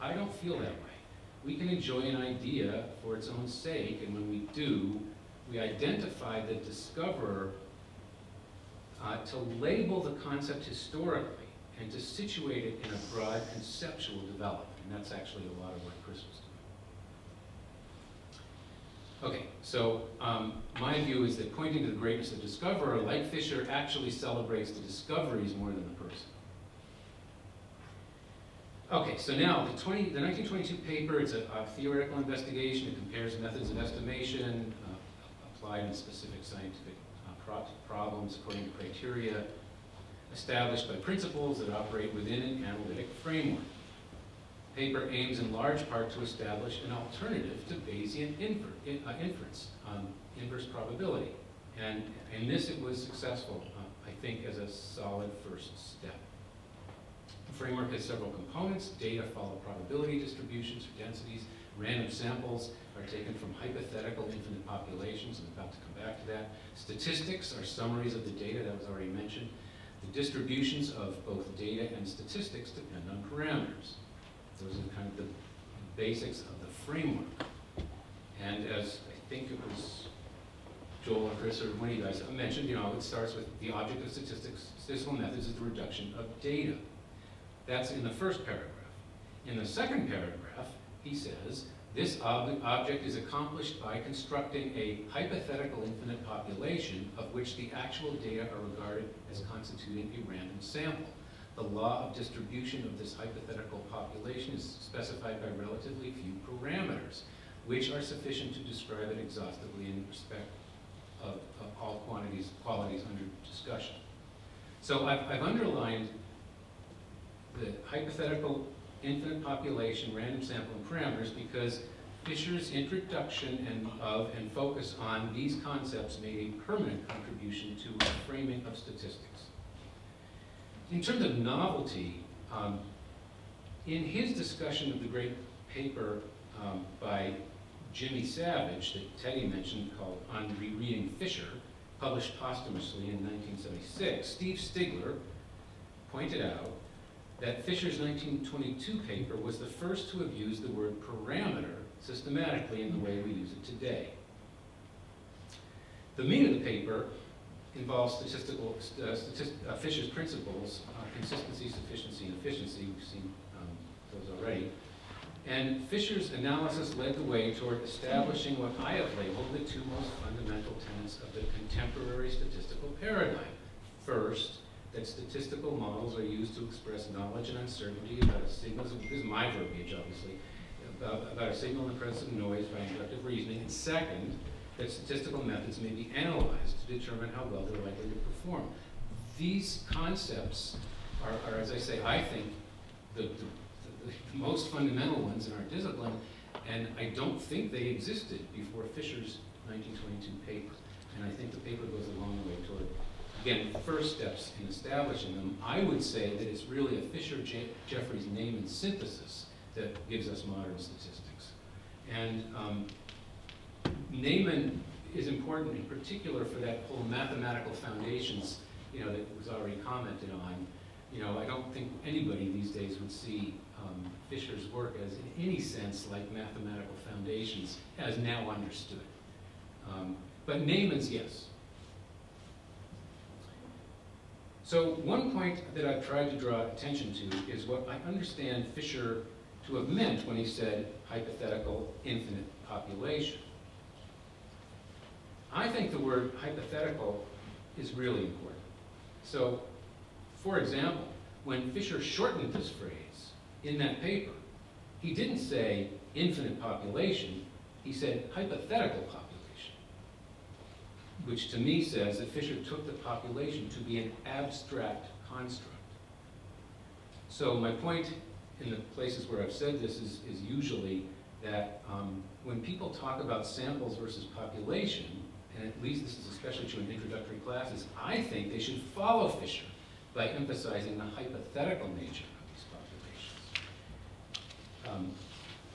I don't feel that way. We can enjoy an idea for its own sake, and when we do, we identify the discoverer to label the concept historically and to situate it in a broad conceptual development. And that's actually a lot of what Chris was doing. Okay, so my view is that pointing to the greatness of the discoverer, like Fischer, actually celebrates the discoveries more than the person. Okay, so now the 1922 paper, it's a theoretical investigation. It compares methods of estimation applied in specific scientific problems according to criteria established by principles that operate within an analytic framework. The paper aims in large part to establish an alternative to Bayesian inference, inverse probability. And in this it was successful, I think, as a solid first step. The framework has several components. Data follow probability distributions or densities. Random samples are taken from hypothetical infinite populations. I'm about to come back to that. Statistics are summaries of the data that was already mentioned. The distributions of both data and statistics depend on parameters. Those are kind of the basics of the framework. And as I think it was Joel or Chris or one of you guys mentioned, it starts with the object of statistical methods is the reduction of data. That's in the first paragraph. In the second paragraph, he says, this object is accomplished by constructing a hypothetical infinite population of which the actual data are regarded as constituting a random sample. The law of distribution of this hypothetical population is specified by relatively few parameters, which are sufficient to describe it exhaustively in respect of all qualities under discussion. So I've underlined the hypothetical infinite population, random sample, and parameters because Fischer's introduction and focus on these concepts made a permanent contribution to a framing of statistics. In terms of novelty, in his discussion of the great paper by Jimmy Savage that Teddy mentioned called On Rereading Fischer, published posthumously in 1976, Steve Stigler pointed out that Fischer's 1922 paper was the first to have used the word parameter systematically in the way we use it today. The meat of the paper involves Fischer's principles, consistency, sufficiency, and efficiency. We've seen those already. And Fischer's analysis led the way toward establishing what I have labeled the two most fundamental tenets of the contemporary statistical paradigm. First, that statistical models are used to express knowledge and uncertainty about a signal, this is my verbiage obviously, about a signal in the presence of noise by inductive reasoning. And second, that statistical methods may be analyzed to determine how well they're likely to perform. These concepts are, as I say, I think, the most fundamental ones in our discipline, and I don't think they existed before Fischer's 1922 paper. And I think the paper goes a long way toward, again, the first steps in establishing them. I would say that it's really a Fischer-Jeffreys name and synthesis that gives us modern statistics. And Neyman is important in particular for that whole mathematical foundations, that was already commented on. I don't think anybody these days would see Fischer's work as in any sense like mathematical foundations as now understood. But Neyman's, yes. So one point that I've tried to draw attention to is what I understand Fischer to have meant when he said hypothetical infinite population. I think the word hypothetical is really important. So, for example, when Fischer shortened this phrase in that paper, he didn't say infinite population, he said hypothetical population, which to me says that Fischer took the population to be an abstract construct. So my point in the places where I've said this is usually that when people talk about samples versus population, and at least this is especially true in introductory classes, I think they should follow Fischer by emphasizing the hypothetical nature of these populations.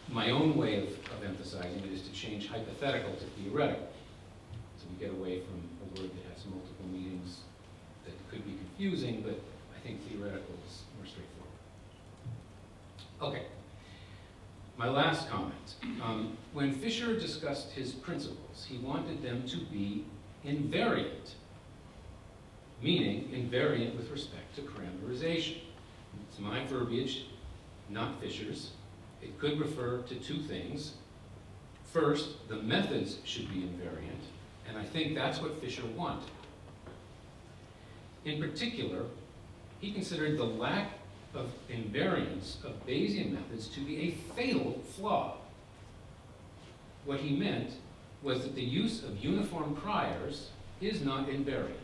My own way of emphasizing it is to change hypothetical to theoretical. So we get away from a word that has multiple meanings that could be confusing, but I think theoretical is more straightforward. Okay. My last comment. When Fischer discussed his principles, he wanted them to be invariant, meaning invariant with respect to parameterization. It's my verbiage, not Fischer's. It could refer to two things. First, the methods should be invariant, and I think that's what Fischer wanted. In particular, he considered the lack of invariance of Bayesian methods to be a fatal flaw. What he meant was that the use of uniform priors is not invariant,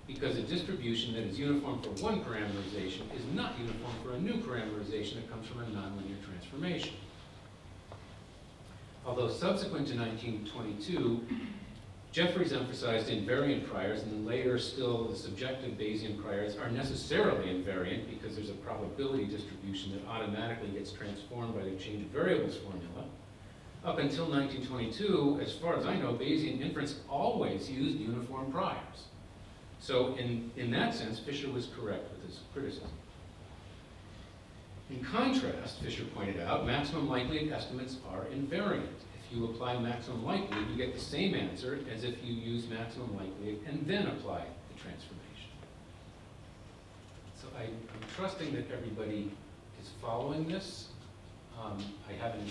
because a distribution that is uniform for one parameterization is not uniform for a new parameterization that comes from a nonlinear transformation. Although subsequent to 1922, Jeffreys emphasized invariant priors, and then later still the subjective Bayesian priors are necessarily invariant because there's a probability distribution that automatically gets transformed by the change of variables formula. Up until 1922, as far as I know, Bayesian inference always used uniform priors. So in that sense, Fischer was correct with his criticism. In contrast, Fischer pointed out, maximum likelihood estimates are invariant. If If you apply maximum likelihood, you get the same answer as if you use maximum likelihood and then apply the transformation. So I'm trusting that everybody is following this. I haven't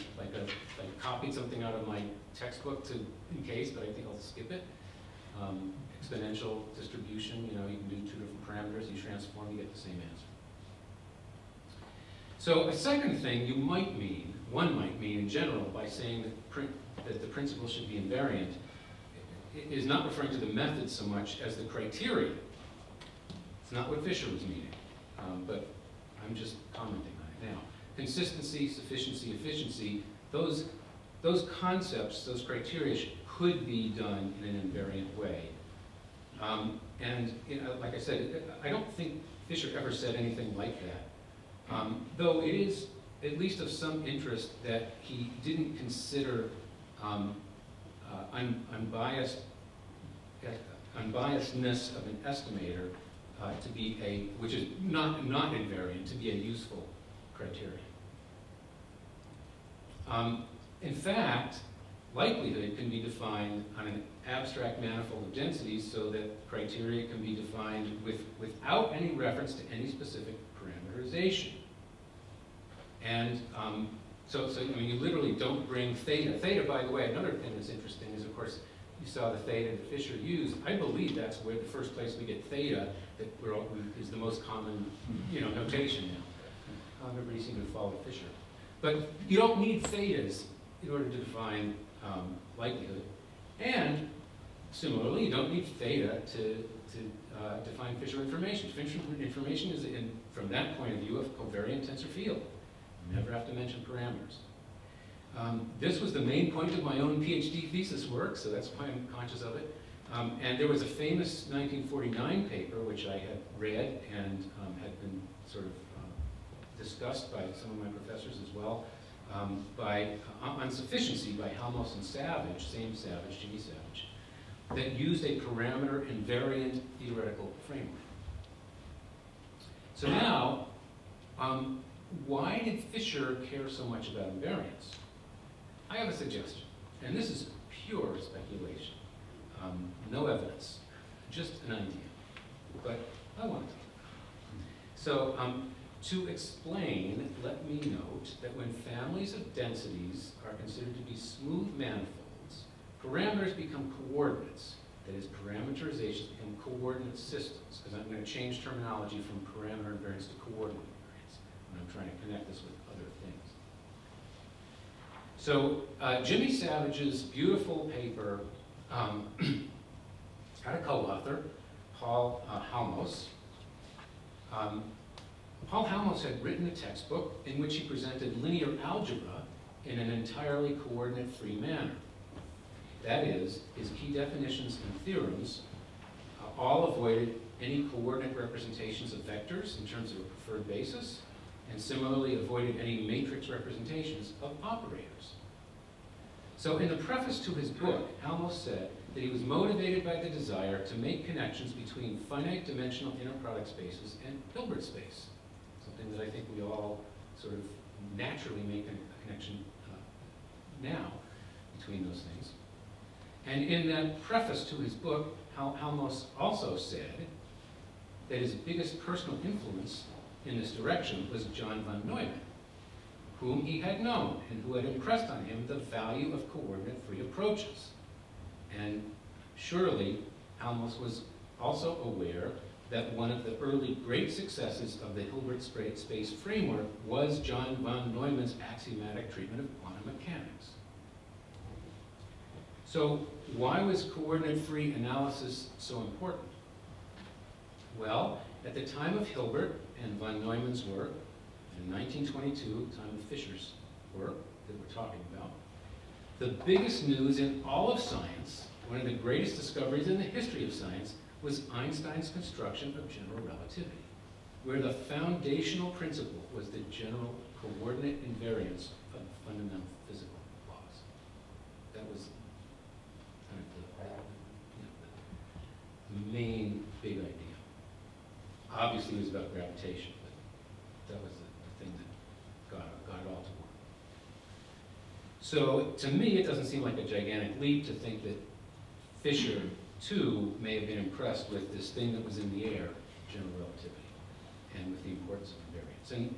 copied something out of my textbook in case, but I think I'll skip it. Exponential distribution, you can do two different parameters, you transform, you get the same answer. So a second thing one might mean in general by saying that the principle should be invariant is not referring to the method so much as the criteria. It's not what Fischer was meaning, but I'm just commenting on it now. Consistency, sufficiency, efficiency, those concepts, those criteria could be done in an invariant way. And like I said, I don't think Fischer ever said anything like that. Though it is at least of some interest that he didn't consider unbiasedness of an estimator to be which is not invariant, to be a useful criterion. In fact, likelihood can be defined on an abstract manifold of densities so that criteria can be defined without any reference to any specific parameterization. And so you literally don't bring theta. Theta, by the way, another thing that's interesting is, of course, you saw the theta that Fischer used. I believe that's where the first place we get theta that is the most common notation now. Everybody seemed to follow Fischer. But you don't need thetas in order to define likelihood. And similarly, you don't need theta to define Fischer information. Fischer information is, from that point of view, a covariant tensor field. You never have to mention parameters. This was the main point of my own PhD thesis work, so that's why I'm conscious of it. And there was a famous 1949 paper, which I had read and had been sort of discussed by some of my professors as well, on sufficiency by Helmholtz and Savage, same Savage, Jimmy Savage, that used a parameter invariant theoretical framework. So now, why did Fischer care so much about invariance? I have a suggestion, and this is pure speculation, no evidence, just an idea, but I want to. So, to explain, let me note that when families of densities are considered to be smooth manifolds, parameters become coordinates. That is, parameterizations become coordinate systems, because I'm going to change terminology from parameter invariance to coordinate invariance when I'm trying to connect this with other things. So Jimmy Savage's beautiful paper had a co-author, Paul Helmholtz. Paul Helmholtz had written a textbook in which he presented linear algebra in an entirely coordinate-free manner. That is, his key definitions and theorems all avoided any coordinate representations of vectors in terms of a preferred basis, and similarly avoided any matrix representations of operators. So in the preface to his book, Helmholtz said that he was motivated by the desire to make connections between finite dimensional inner product spaces and Hilbert space, something that I think we all sort of naturally make a connection now between those things. And in that preface to his book, Helmholtz also said that his biggest personal influence in this direction was John von Neumann, whom he had known and who had impressed on him the value of coordinate-free approaches. And surely, Helmholtz was also aware that one of the early great successes of the Hilbert space framework was John von Neumann's axiomatic treatment of quantum mechanics. So why was coordinate-free analysis so important? Well, at the time of Hilbert and von Neumann's work, in 1922, the time of Fischer's work that we're talking about, the biggest news in all of science, one of the greatest discoveries in the history of science, was Einstein's construction of general relativity, where the foundational principle was the general coordinate invariance of fundamental physical laws. That was kind of the main big idea. Obviously, it was about gravitation, but that was the thing that got it all to work. So to me, it doesn't seem like a gigantic leap to think that Fischer, too, may have been impressed with this thing that was in the air, general relativity, and with the importance of invariance. And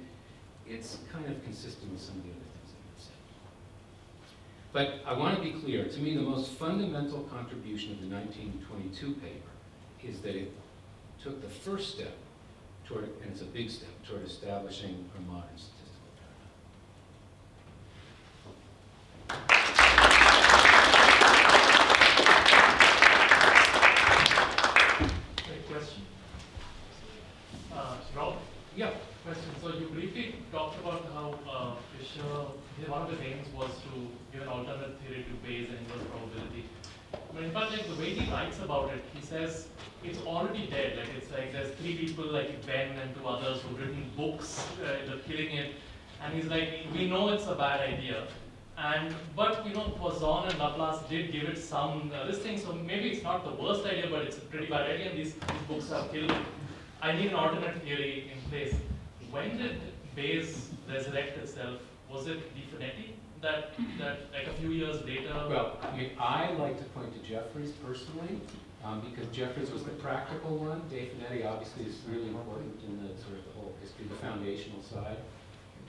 it's kind of consistent with some of the other things that you've said. But I want to be clear, to me, the most fundamental contribution of the 1922 paper is that it took the first step toward, and it's a big step, toward establishing a modern statistical paradigm. Great question. Rob? Yeah. Question. So you briefly talked about how Fischer, one of his aims was to give an alternate theory to Bayes and inverse probability. But in fact, like the way he writes about it, he says it's already dead. Like it's like there's 3 people like Ben and 2 others who've written books, they're killing it, and he's like, we know it's a bad idea. But you know, Poisson and Laplace did give it some this thing, so maybe it's not the worst idea, but it's a pretty bad idea, and these books have killed it. I need an alternate theory in place. When did Bayes resurrect itself? Was it Di Finetti that like a few years later? Well, I mean, I like to point to Jeffries personally, because Jeffries was the practical one. De Finetti obviously is really important in the sort of the whole history, the foundational side.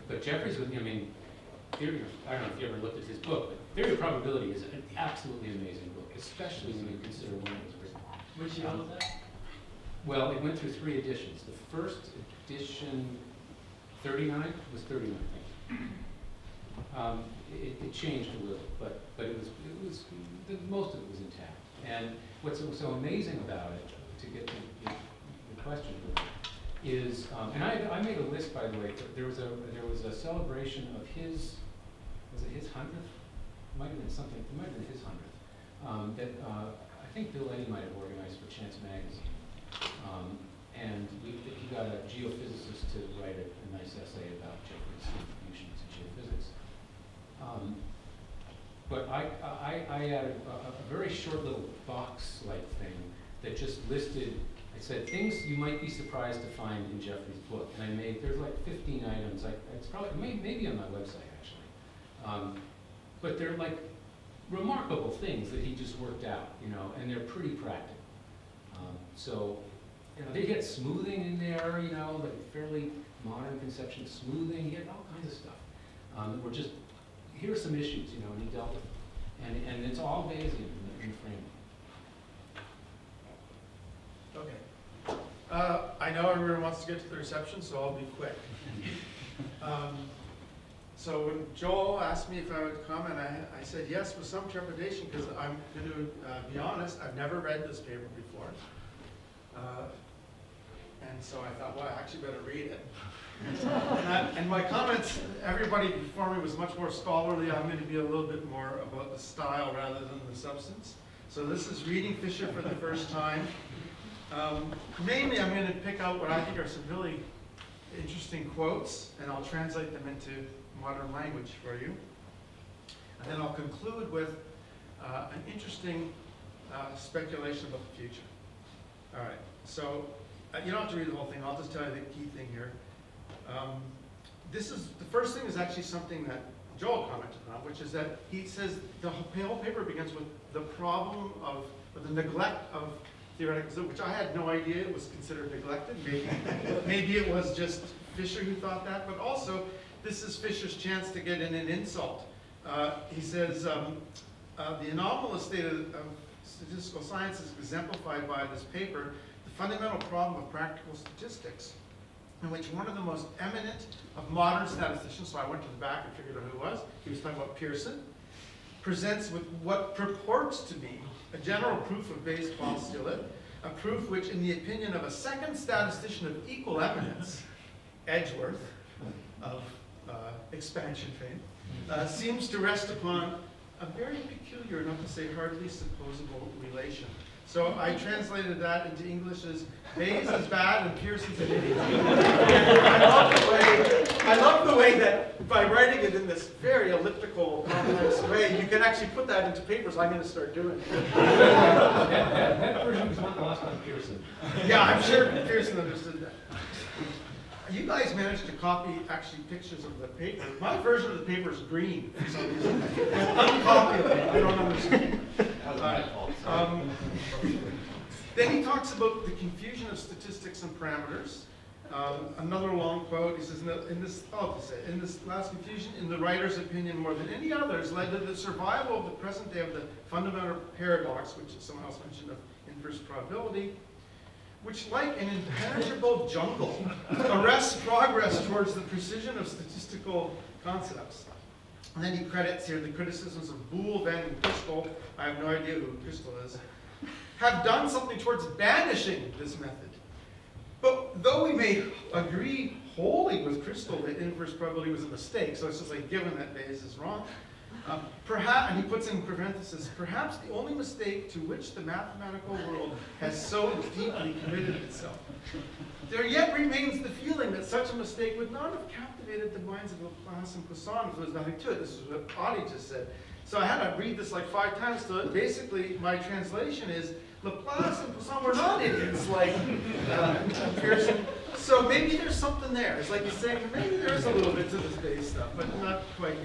But Jeffries was, I mean, theory, I don't know if you ever looked at his book, but Theory of Probability is an absolutely amazing book, especially when you consider when it was written. Which year was that? Well, it went through 3 editions. The first edition, 39, was 39, I think. It changed a little, but it was most of it was intact. And what's so amazing about it, to get to your question, is and I made a list, by the way. There was a celebration of his, was it his 100th? It might have been something. It might have been his 100th. That I think Bill Eddy might have organized for Chance Magazine. And he got a geophysicist to write a nice essay about Jeffries' contributions to geophysics. But I added a very short little box-like thing that just listed, I said, things you might be surprised to find in Jeffries' book. And I made, there's like 15 items. It's probably, maybe on my website, actually. But they're like remarkable things that he just worked out, you know, and they're pretty practical. So, you know, they get smoothing in there, you know, like fairly modern conception of smoothing. He had all kinds of stuff. That were just, here are some issues, you know, and he dealt with them. And it's all Bayesian in the framing. Okay. I know everyone wants to get to the reception, so I'll be quick. So when Joel asked me if I would comment, I said yes with some trepidation, because I'm going to be honest, I've never read this paper before. And so I thought, well, I actually better read it. And my comments, everybody before me was much more scholarly. I'm going to be a little bit more about the style rather than the substance. So this is reading Fischer for the first time. Mainly, I'm going to pick out what I think are some really interesting quotes, and I'll translate them into modern language for you. And then I'll conclude with an interesting speculation about the future. All right, so you don't have to read the whole thing. I'll just tell you the key thing here. This is, the first thing is actually something that Joel commented on, which is that he says the whole paper begins with the problem of, or the neglect of theoreticism, which I had no idea it was considered neglected. Maybe it was just Fischer who thought that, but also this is Fischer's chance to get in an insult. He says, the anomalous state of statistical science is exemplified by this paper, the fundamental problem of practical statistics, in which one of the most eminent of modern statisticians, so I went to the back and figured out who it was, he was talking about Pearson, presents with what purports to be a general proof of Bayes' postulate, a proof which, in the opinion of a second statistician of equal eminence, Edgeworth, of expansion fame, seems to rest upon a very peculiar, not to say hardly supposable relation. So I translated that into English as Bayes is bad and Pearson's an idiot. I love the way that by writing it in this very elliptical, complex way, you can actually put that into papers. I'm going to start doing it. That version was not lost on Pearson. Yeah, I'm sure Pearson understood that. You guys managed to copy actually pictures of the paper. My version of the paper is green for some reason. Uncopyable. I don't understand. That was my fault. Then he talks about the confusion of statistics and parameters. Another long quote, he says, in this last confusion, in the writer's opinion, more than any others, led to the survival of the present day of the fundamental paradox, which someone else mentioned, of inverse probability, which, like an impenetrable jungle, arrests progress towards the precision of statistical concepts. And then he credits here the criticisms of Boole, Venn, and Crystal. I have no idea who Crystal is. Have done something towards banishing this method. But though we may agree wholly with Crystal that inverse probability was a mistake, so it's just like given that Bayes is wrong, perhaps, and he puts in parentheses, perhaps the only mistake to which the mathematical world has so deeply committed itself. There yet remains the feeling that such a mistake would not have captivated the minds of Laplace and Poisson if there was nothing to it. This is what Audie just said. So I had to read this like 5 times, so basically my translation is, Laplace and Poisson were not idiots like Pearson. So maybe there's something there. It's like he's saying, maybe there's a little bit to this Bayes stuff, but not quite.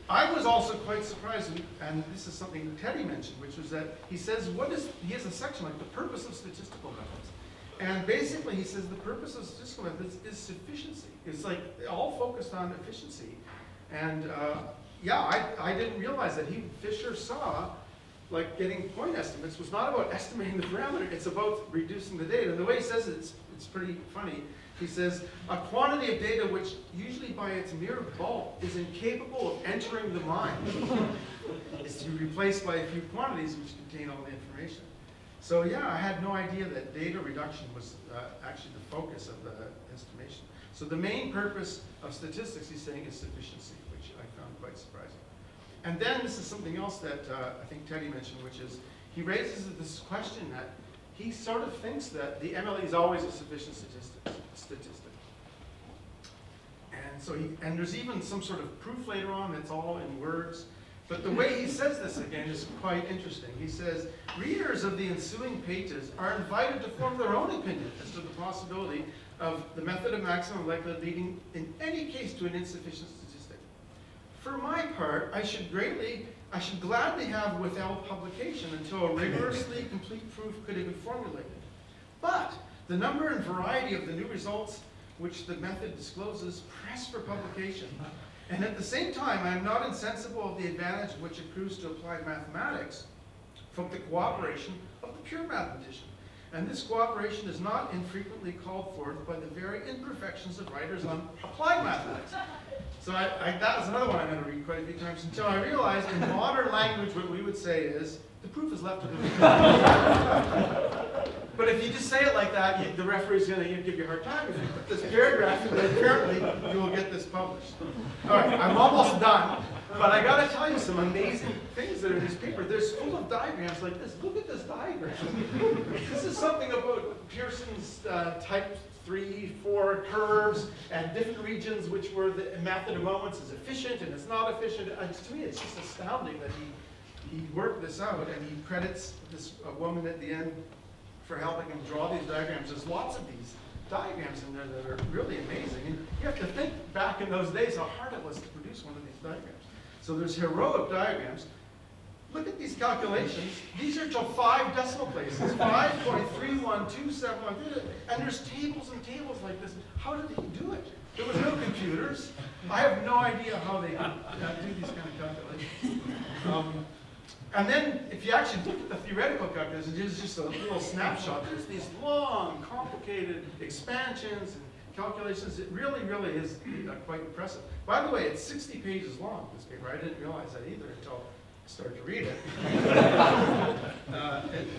I was also quite surprised, and this is something Teddy mentioned, which was that he says, he has a section like the purpose of statistical methods. And basically he says the purpose of statistical methods is sufficiency. It's like all focused on efficiency. And yeah, I didn't realize that Fischer saw like getting point estimates was not about estimating the parameter, it's about reducing the data. And the way he says it, it's pretty funny. He says, a quantity of data which usually by its mere bulk is incapable of entering the mind is to be replaced by a few quantities which contain all the information. So yeah, I had no idea that data reduction was actually the focus of the estimation. So the main purpose of statistics, he's saying, is sufficiency, which I found quite surprising. And then this is something else that I think Teddy mentioned, which is he raises this question that he sort of thinks that the MLE is always a sufficient statistic. And so and there's even some sort of proof later on that's all in words. But the way he says this again is quite interesting. He says, readers of the ensuing pages are invited to form their own opinion as to the possibility of the method of maximum likelihood leading in any case to an insufficient statistic. For my part, I should gladly have withheld publication until a rigorously complete proof could have been formulated. But the number and variety of the new results which the method discloses press for publication. And at the same time, I am not insensible of the advantage which accrues to applied mathematics from the cooperation of the pure mathematician. And this cooperation is not infrequently called forth by the very imperfections of writers on applied mathematics. So that was another one I'm going to read quite a few times until I realized in modern language what we would say is, the proof is left to the But if you just say it like that, the referee's going to give you a hard time. If you put this paragraph, then apparently you will get this published. All right, I'm almost done. But I got to tell you some amazing things that are in this paper. There's full of diagrams like this. Look at this diagram. This is something about Pearson's type 3, 4 curves and different regions which were the method of moments is efficient and it's not efficient. To me, it's just astounding that he worked this out, and he credits this woman at the end for helping him draw these diagrams. There's lots of these diagrams in there that are really amazing. And you have to think back in those days how hard it was to produce one of these diagrams. So there's heroic diagrams. Look at these calculations. These are to 5 decimal places, 5.3127, and there's tables and tables like this. How did he do it? There was no computers. I have no idea how they could do these kind of calculations. And then, if you actually look at the theoretical calculations, it's just a little snapshot. There's these long, complicated expansions and calculations. It really, really is quite impressive. By the way, it's 60 pages long, this paper. I didn't realize that either until I started to read it.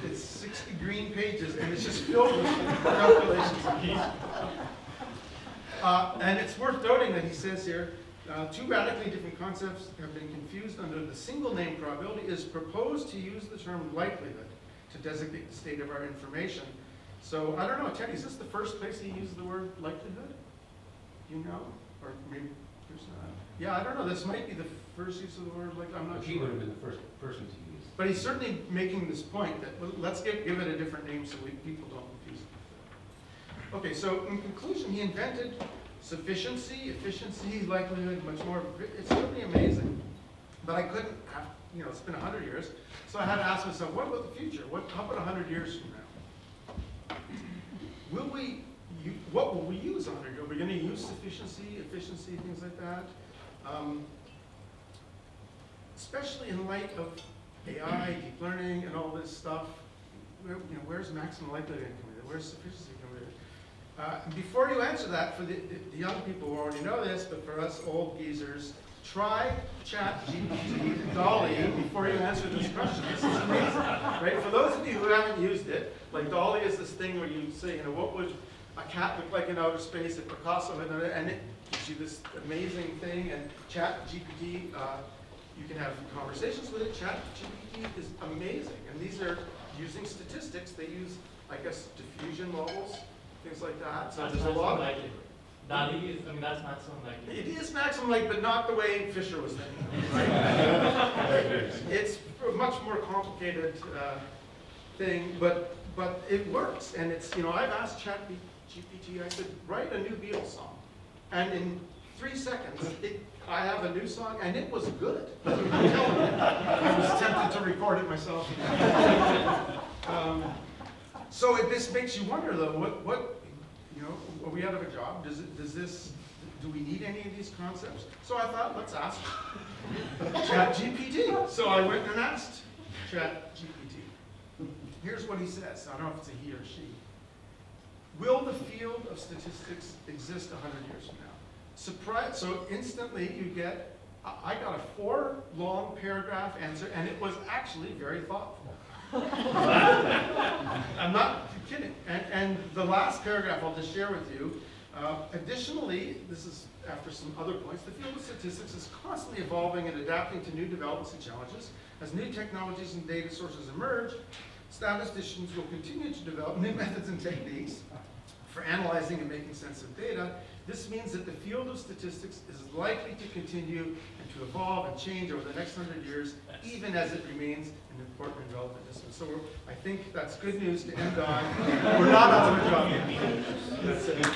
It's 60 green pages, and it's just filled with calculations. And it's worth noting that he says here, 2 radically different concepts have been confused under the single name probability. It is proposed to use the term likelihood to designate the state of our information. So I don't know, Teddy, is this the first place he used the word likelihood? You know? Or maybe there's not. Yeah, I don't know. This might be the first use of the word likelihood. I'm not sure. He would have been the first person to use it. But he's certainly making this point that let's give it a different name so people don't confuse it. Okay, so in conclusion, he invented sufficiency, efficiency, likelihood, much more. It's really amazing. But I couldn't have, it's been 100 years. So I had to ask myself, what about the future? How about 100 years from now? What will we use 100 years? Are we going to use sufficiency, efficiency, things like that? Especially in light of AI, deep learning, and all this stuff. Where's maximum likelihood coming in? Where's sufficiency coming in? Before you answer that, for the young people who already know this, but for us old geezers, try ChatGPT and Dolly before you answer this question. This is amazing, right? For those of you who haven't used it, like Dolly is this thing where you say, what would a cat look like in outer space if Picasso had done it? And it gives you this amazing thing. And ChatGPT, you can have conversations with it. ChatGPT is amazing. And these are using statistics. They use, I guess, diffusion models, things like that. So there's a lot of... Dali is, that's maximum likelihood. It is maximum likelihood, but not the way Fischer was thinking. Right? It's a much more complicated thing, but it works. And it's, I've asked ChatGPT, I said, write a new Beatles song. And in 3 seconds, I have a new song, and it was good. I'm telling you. I was tempted to record it myself. So this makes you wonder, though, are we out of a job? Do we need any of these concepts? So I thought, let's ask ChatGPT. So I went and asked ChatGPT. Here's what he says. I don't know if it's a he or she. Will the field of statistics exist 100 years from now? Surprise! So instantly you get, I got a 4-long paragraph answer, and it was actually very thoughtful. I'm not kidding. And the last paragraph I'll just share with you. Additionally, this is after some other points, the field of statistics is constantly evolving and adapting to new developments and challenges. As new technologies and data sources emerge, statisticians will continue to develop new methods and techniques for analyzing and making sense of data. This means that the field of statistics is likely to continue and to evolve and change over the next 100 years, even as it remains an important and relevant discipline. So I think that's good news to end on. We're not out of a job yet. That's it.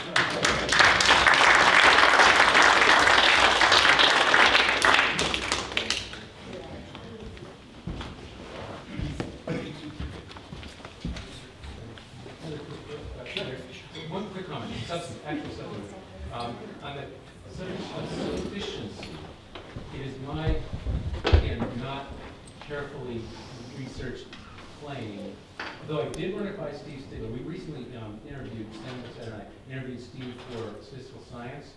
One quick comment, actual substance. On the subject of sufficiency, it is my, again, not carefully researched claim, though I did run it by Steve Stigler. We recently interviewed, Seidenfeld and I interviewed Steve for statistical science,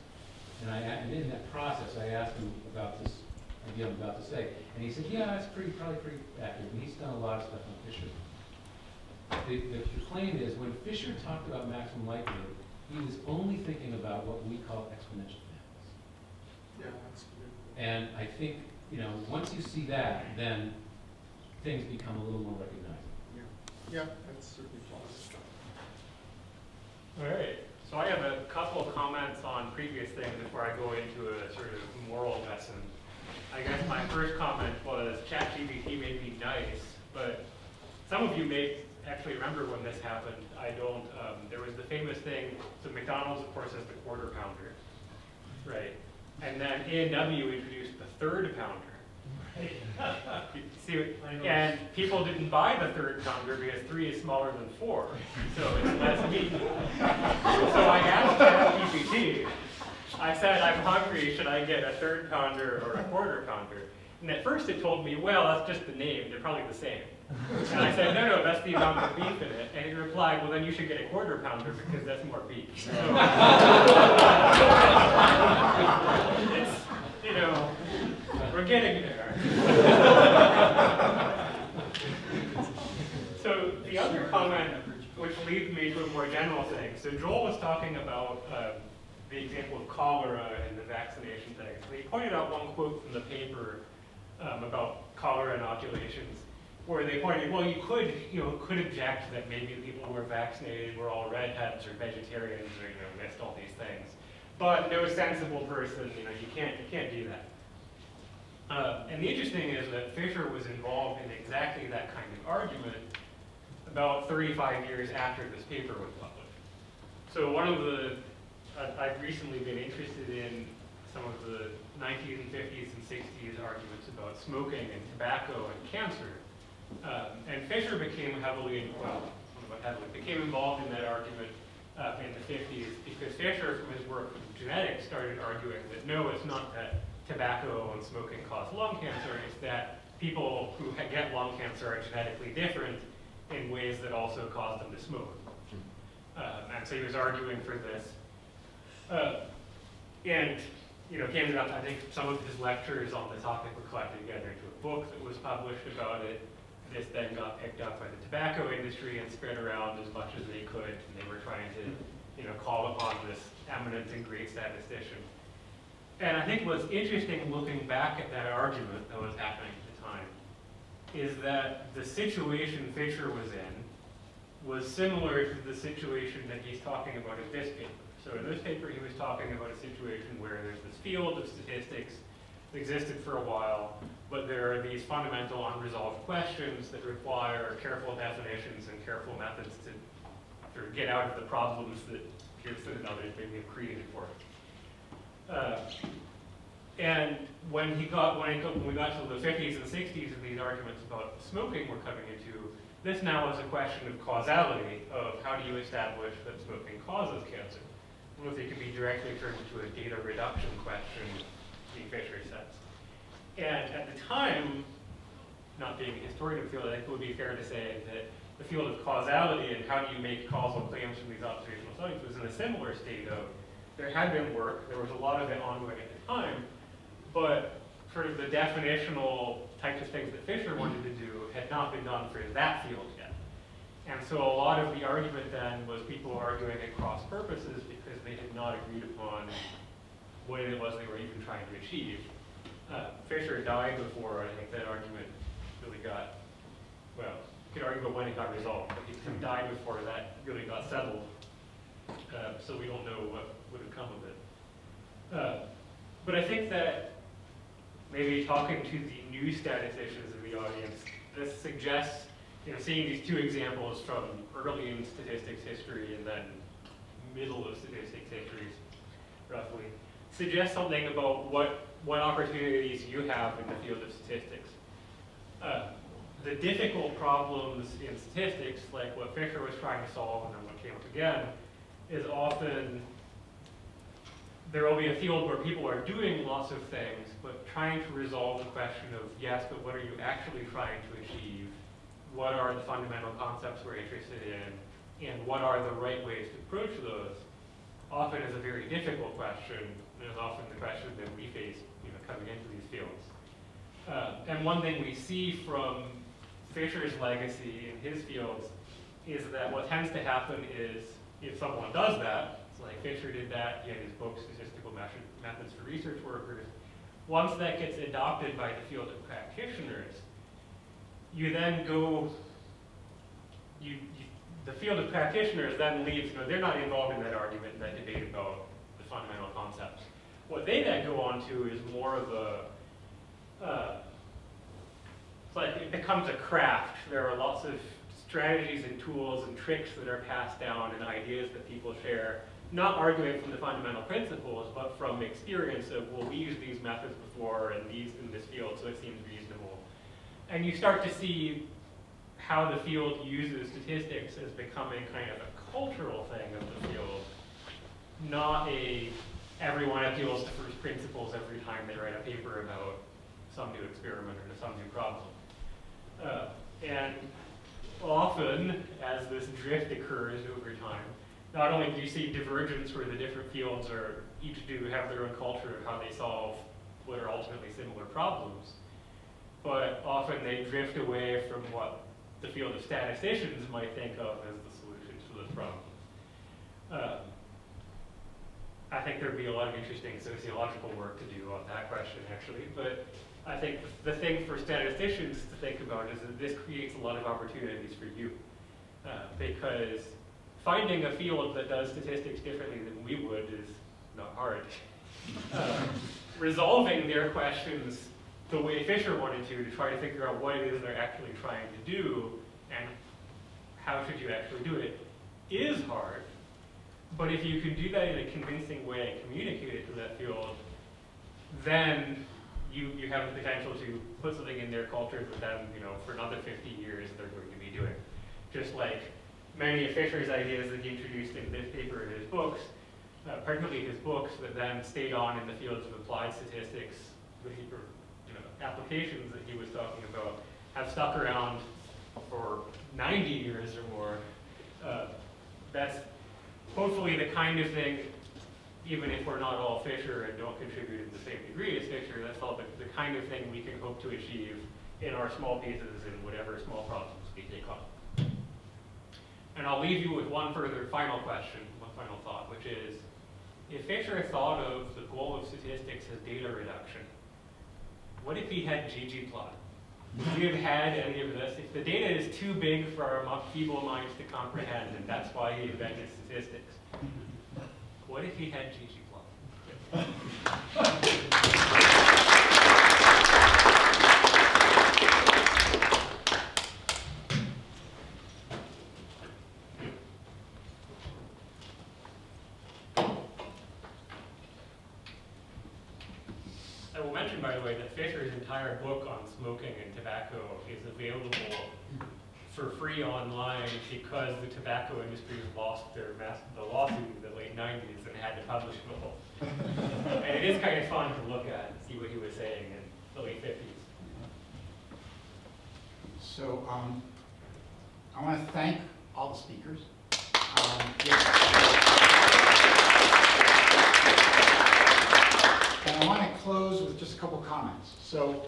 and in that process I asked him about this idea I'm about to say, and he said, yeah, it's probably pretty accurate, and he's done a lot of stuff on Fischer. The claim is when Fischer talked about maximum likelihood, he was only thinking about what we call exponential mathematics. Yeah, that's good. And I think, once you see that, then things become a little more recognizable. Yeah, that's certainly plausible. All right. So I have a couple of comments on previous things before I go into a sort of moral lesson. I guess my first comment was ChatGPT may be nice, but some of you may actually remember when this happened. I don't. There was the famous thing, so McDonald's, of course, has the quarter pounder, right? And then A&W introduced the third pounder. See, and people didn't buy the third pounder because 3 is smaller than 4, so it's less meat. So I asked ChatGPT, I said, I'm hungry, should I get a third pounder or a quarter pounder? And at first it told me, well, that's just the name, they're probably the same. And I said, no, that's the amount of beef in it. And he replied, well, then you should get a quarter pounder because that's more beef. So, it's, we're getting there. So the other comment, which leads me to a more general thing. So Joel was talking about the example of cholera and the vaccination thing. So he pointed out one quote from the paper about cholera inoculations, where they pointed, well, you could object that maybe the people who were vaccinated were all redheads or vegetarians or missed all these things, but no sensible person, you can't do that. And the interesting is that Fischer was involved in exactly that kind of argument about 35 years after this paper was published. So one of the, I've recently been interested in some of the 1950s and 60s arguments about smoking and tobacco and cancer. And Fischer became heavily, well, I don't know about heavily, became involved in that argument in the 50s because Fischer, from his work with genetics, started arguing that no, it's not that tobacco and smoking cause lung cancer, it's that people who get lung cancer are genetically different in ways that also cause them to smoke. And so he was arguing for this. And, you know, came up, I think some of his lectures on the topic were collected together into a book that was published about it. This then got picked up by the tobacco industry and spread around as much as they could. And they were trying to, you know, call upon this eminent and great statistician. And I think what's interesting looking back at that argument that was happening at the time is that the situation Fischer was in was similar to the situation that he's talking about in this paper. So in this paper, he was talking about a situation where there's this field of statistics that existed for a while, but there are these fundamental unresolved questions that require careful definitions and careful methods to sort of get out of the problems that Pearson and others maybe have created for it. And when we got to the 50s and 60s and these arguments about smoking were coming into, this now is a question of causality, of how do you establish that smoking causes cancer. I don't know if it can be directly turned into a data reduction question, in Fischer's sense. And at the time, not being a historian of the field, I think it would be fair to say that the field of causality and how do you make causal claims from these observational studies was in a similar state of, there had been work, there was a lot of it ongoing at the time, but sort of the definitional types of things that Fischer wanted to do had not been done for that field yet. And so a lot of the argument then was people arguing at cross purposes because they had not agreed upon what it was they were even trying to achieve. Fischer died before I think that argument really got, well, you could argue about when it got resolved, but he died before that really got settled. So we don't know what would have come of it. But I think that maybe talking to the new statisticians in the audience, this suggests, you know, seeing these two examples from early in statistics history and then middle of statistics histories, roughly, suggests something about what opportunities you have in the field of statistics. The difficult problems in statistics, like what Fischer was trying to solve and then what came up again, is often there will be a field where people are doing lots of things, but trying to resolve the question of, yes, but what are you actually trying to achieve? What are the fundamental concepts we're interested in? And what are the right ways to approach those? Often is a very difficult question, and is often the question that we face, you know, coming into these fields. And one thing we see from Fischer's legacy in his fields is that what tends to happen is if someone does that, it's like Fischer did that, he had his book, Statistical Methods for Research Workers. Once that gets adopted by the field of practitioners, you then go, the field of practitioners then leaves, you know, they're not involved in that argument and that debate about the fundamental concepts. What they then go on to is more of a, it's like it becomes a craft. There are lots of strategies and tools and tricks that are passed down and ideas that people share, not arguing from the fundamental principles, but from experience of, well, we used these methods before and these in this field, so it seems reasonable. And you start to see how the field uses statistics as becoming kind of a cultural thing of the field, not a everyone appeals to first principles every time they write a paper about some new experiment or some new problem. And often, as this drift occurs over time, not only do you see divergence where the different fields are each do have their own culture of how they solve what are ultimately similar problems, but often they drift away from what the field of statisticians might think of as the solutions to those problems. I think there'd be a lot of interesting sociological work to do on that question, actually, but I think the thing for statisticians to think about is that this creates a lot of opportunities for you, because finding a field that does statistics differently than we would is not hard. Resolving their questions the way Fischer wanted to try to figure out what it is they're actually trying to do and how should you actually do it is hard, But if you can do that in a convincing way and communicate it to that field, then you have the potential to put something in their cultures with them, for another 50 years they're going to be doing. Just like many of Fischer's ideas that he introduced in this paper and his books, particularly his books that then stayed on in the fields of applied statistics, the applications that he was talking about, have stuck around for 90 years or more. That's hopefully the kind of thing, even if we're not all Fischer and don't contribute in the same degree as Fischer, that's all the kind of thing we can hope to achieve in our small pieces in whatever small problems we take on. And I'll leave you with one final question, one final thought, which is, if Fischer thought of the goal of statistics as data reduction, what if he had ggplot? Would we have had any of this? If the data is too big for our feeble minds to comprehend, and that's why he invented statistics, what if he had ggplot? I will mention, by the way, that Fischer's entire book on smoking and tobacco is available for free online because the tobacco industry lost the lawsuit in the late 90s and had to publish the book. And it is kind of fun to look at and see what he was saying in the late 50s. So I want to thank all the speakers. And I want to close with just a couple comments. So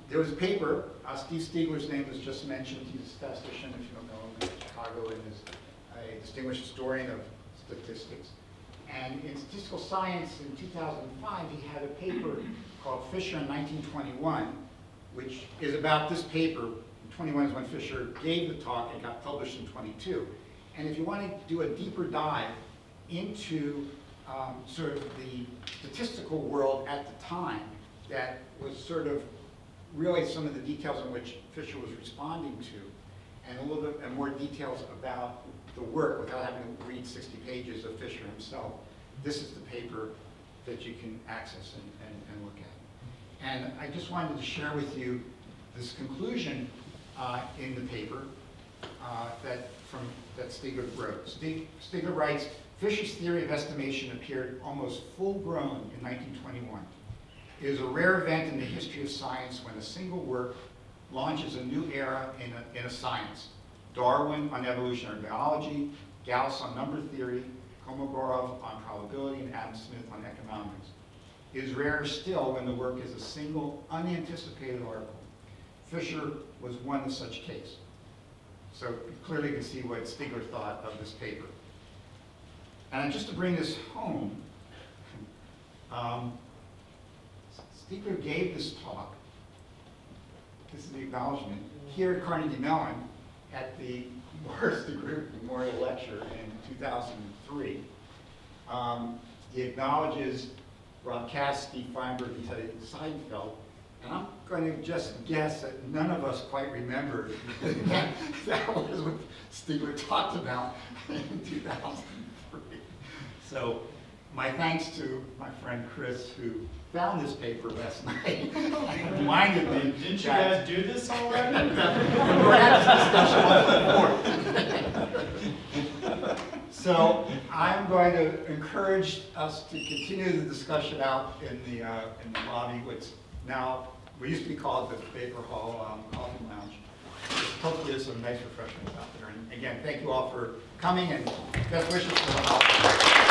there was a paper, Steve Stiegler's name was just mentioned. He's a statistician, if you don't know him, in Chicago, and is a distinguished historian of statistics. And in statistical science in 2005, he had a paper called Fischer in 1921, which is about this paper. 21 is when Fischer gave the talk and got published in 22. And if you want to do a deeper dive into sort of the statistical world at the time, that was sort of really some of the details in which Fischer was responding to, and a little bit more details about the work without having to read 60 pages of Fischer himself. This is the paper that you can access and look at. And I just wanted to share with you this conclusion in the paper that Stiegler wrote. Stiegler writes, Fischer's theory of estimation appeared almost full-grown in 1921. It is a rare event in the history of science when a single work launches a new era in a science. Darwin on evolutionary biology, Gauss on number theory, Kolmogorov on probability, and Adam Smith on economics. It is rarer still when the work is a single, unanticipated article. Fischer was one such case. So you clearly can see what Stiegler thought of this paper. And just to bring this home, Stiegler gave this talk, this is the acknowledgement, here at Carnegie Mellon at the Morris DeGroot Memorial Lecture in 2003. He acknowledges Rob Kass, Steve Feinberg, and Teddy Seidenfeld. And I'm going to just guess that none of us quite remember that was what Stiegler talked about in 2003. So my thanks to my friend Chris, who found this paper last night and reminded me. Didn't you guys do this already? We're at this discussion. So I'm going to encourage us to continue the discussion out in the lobby, which now we used to be called the Baker Hall Coffee Lounge. Hopefully there's some nice refreshments out there. And again, thank you all for coming and best wishes for the holidays.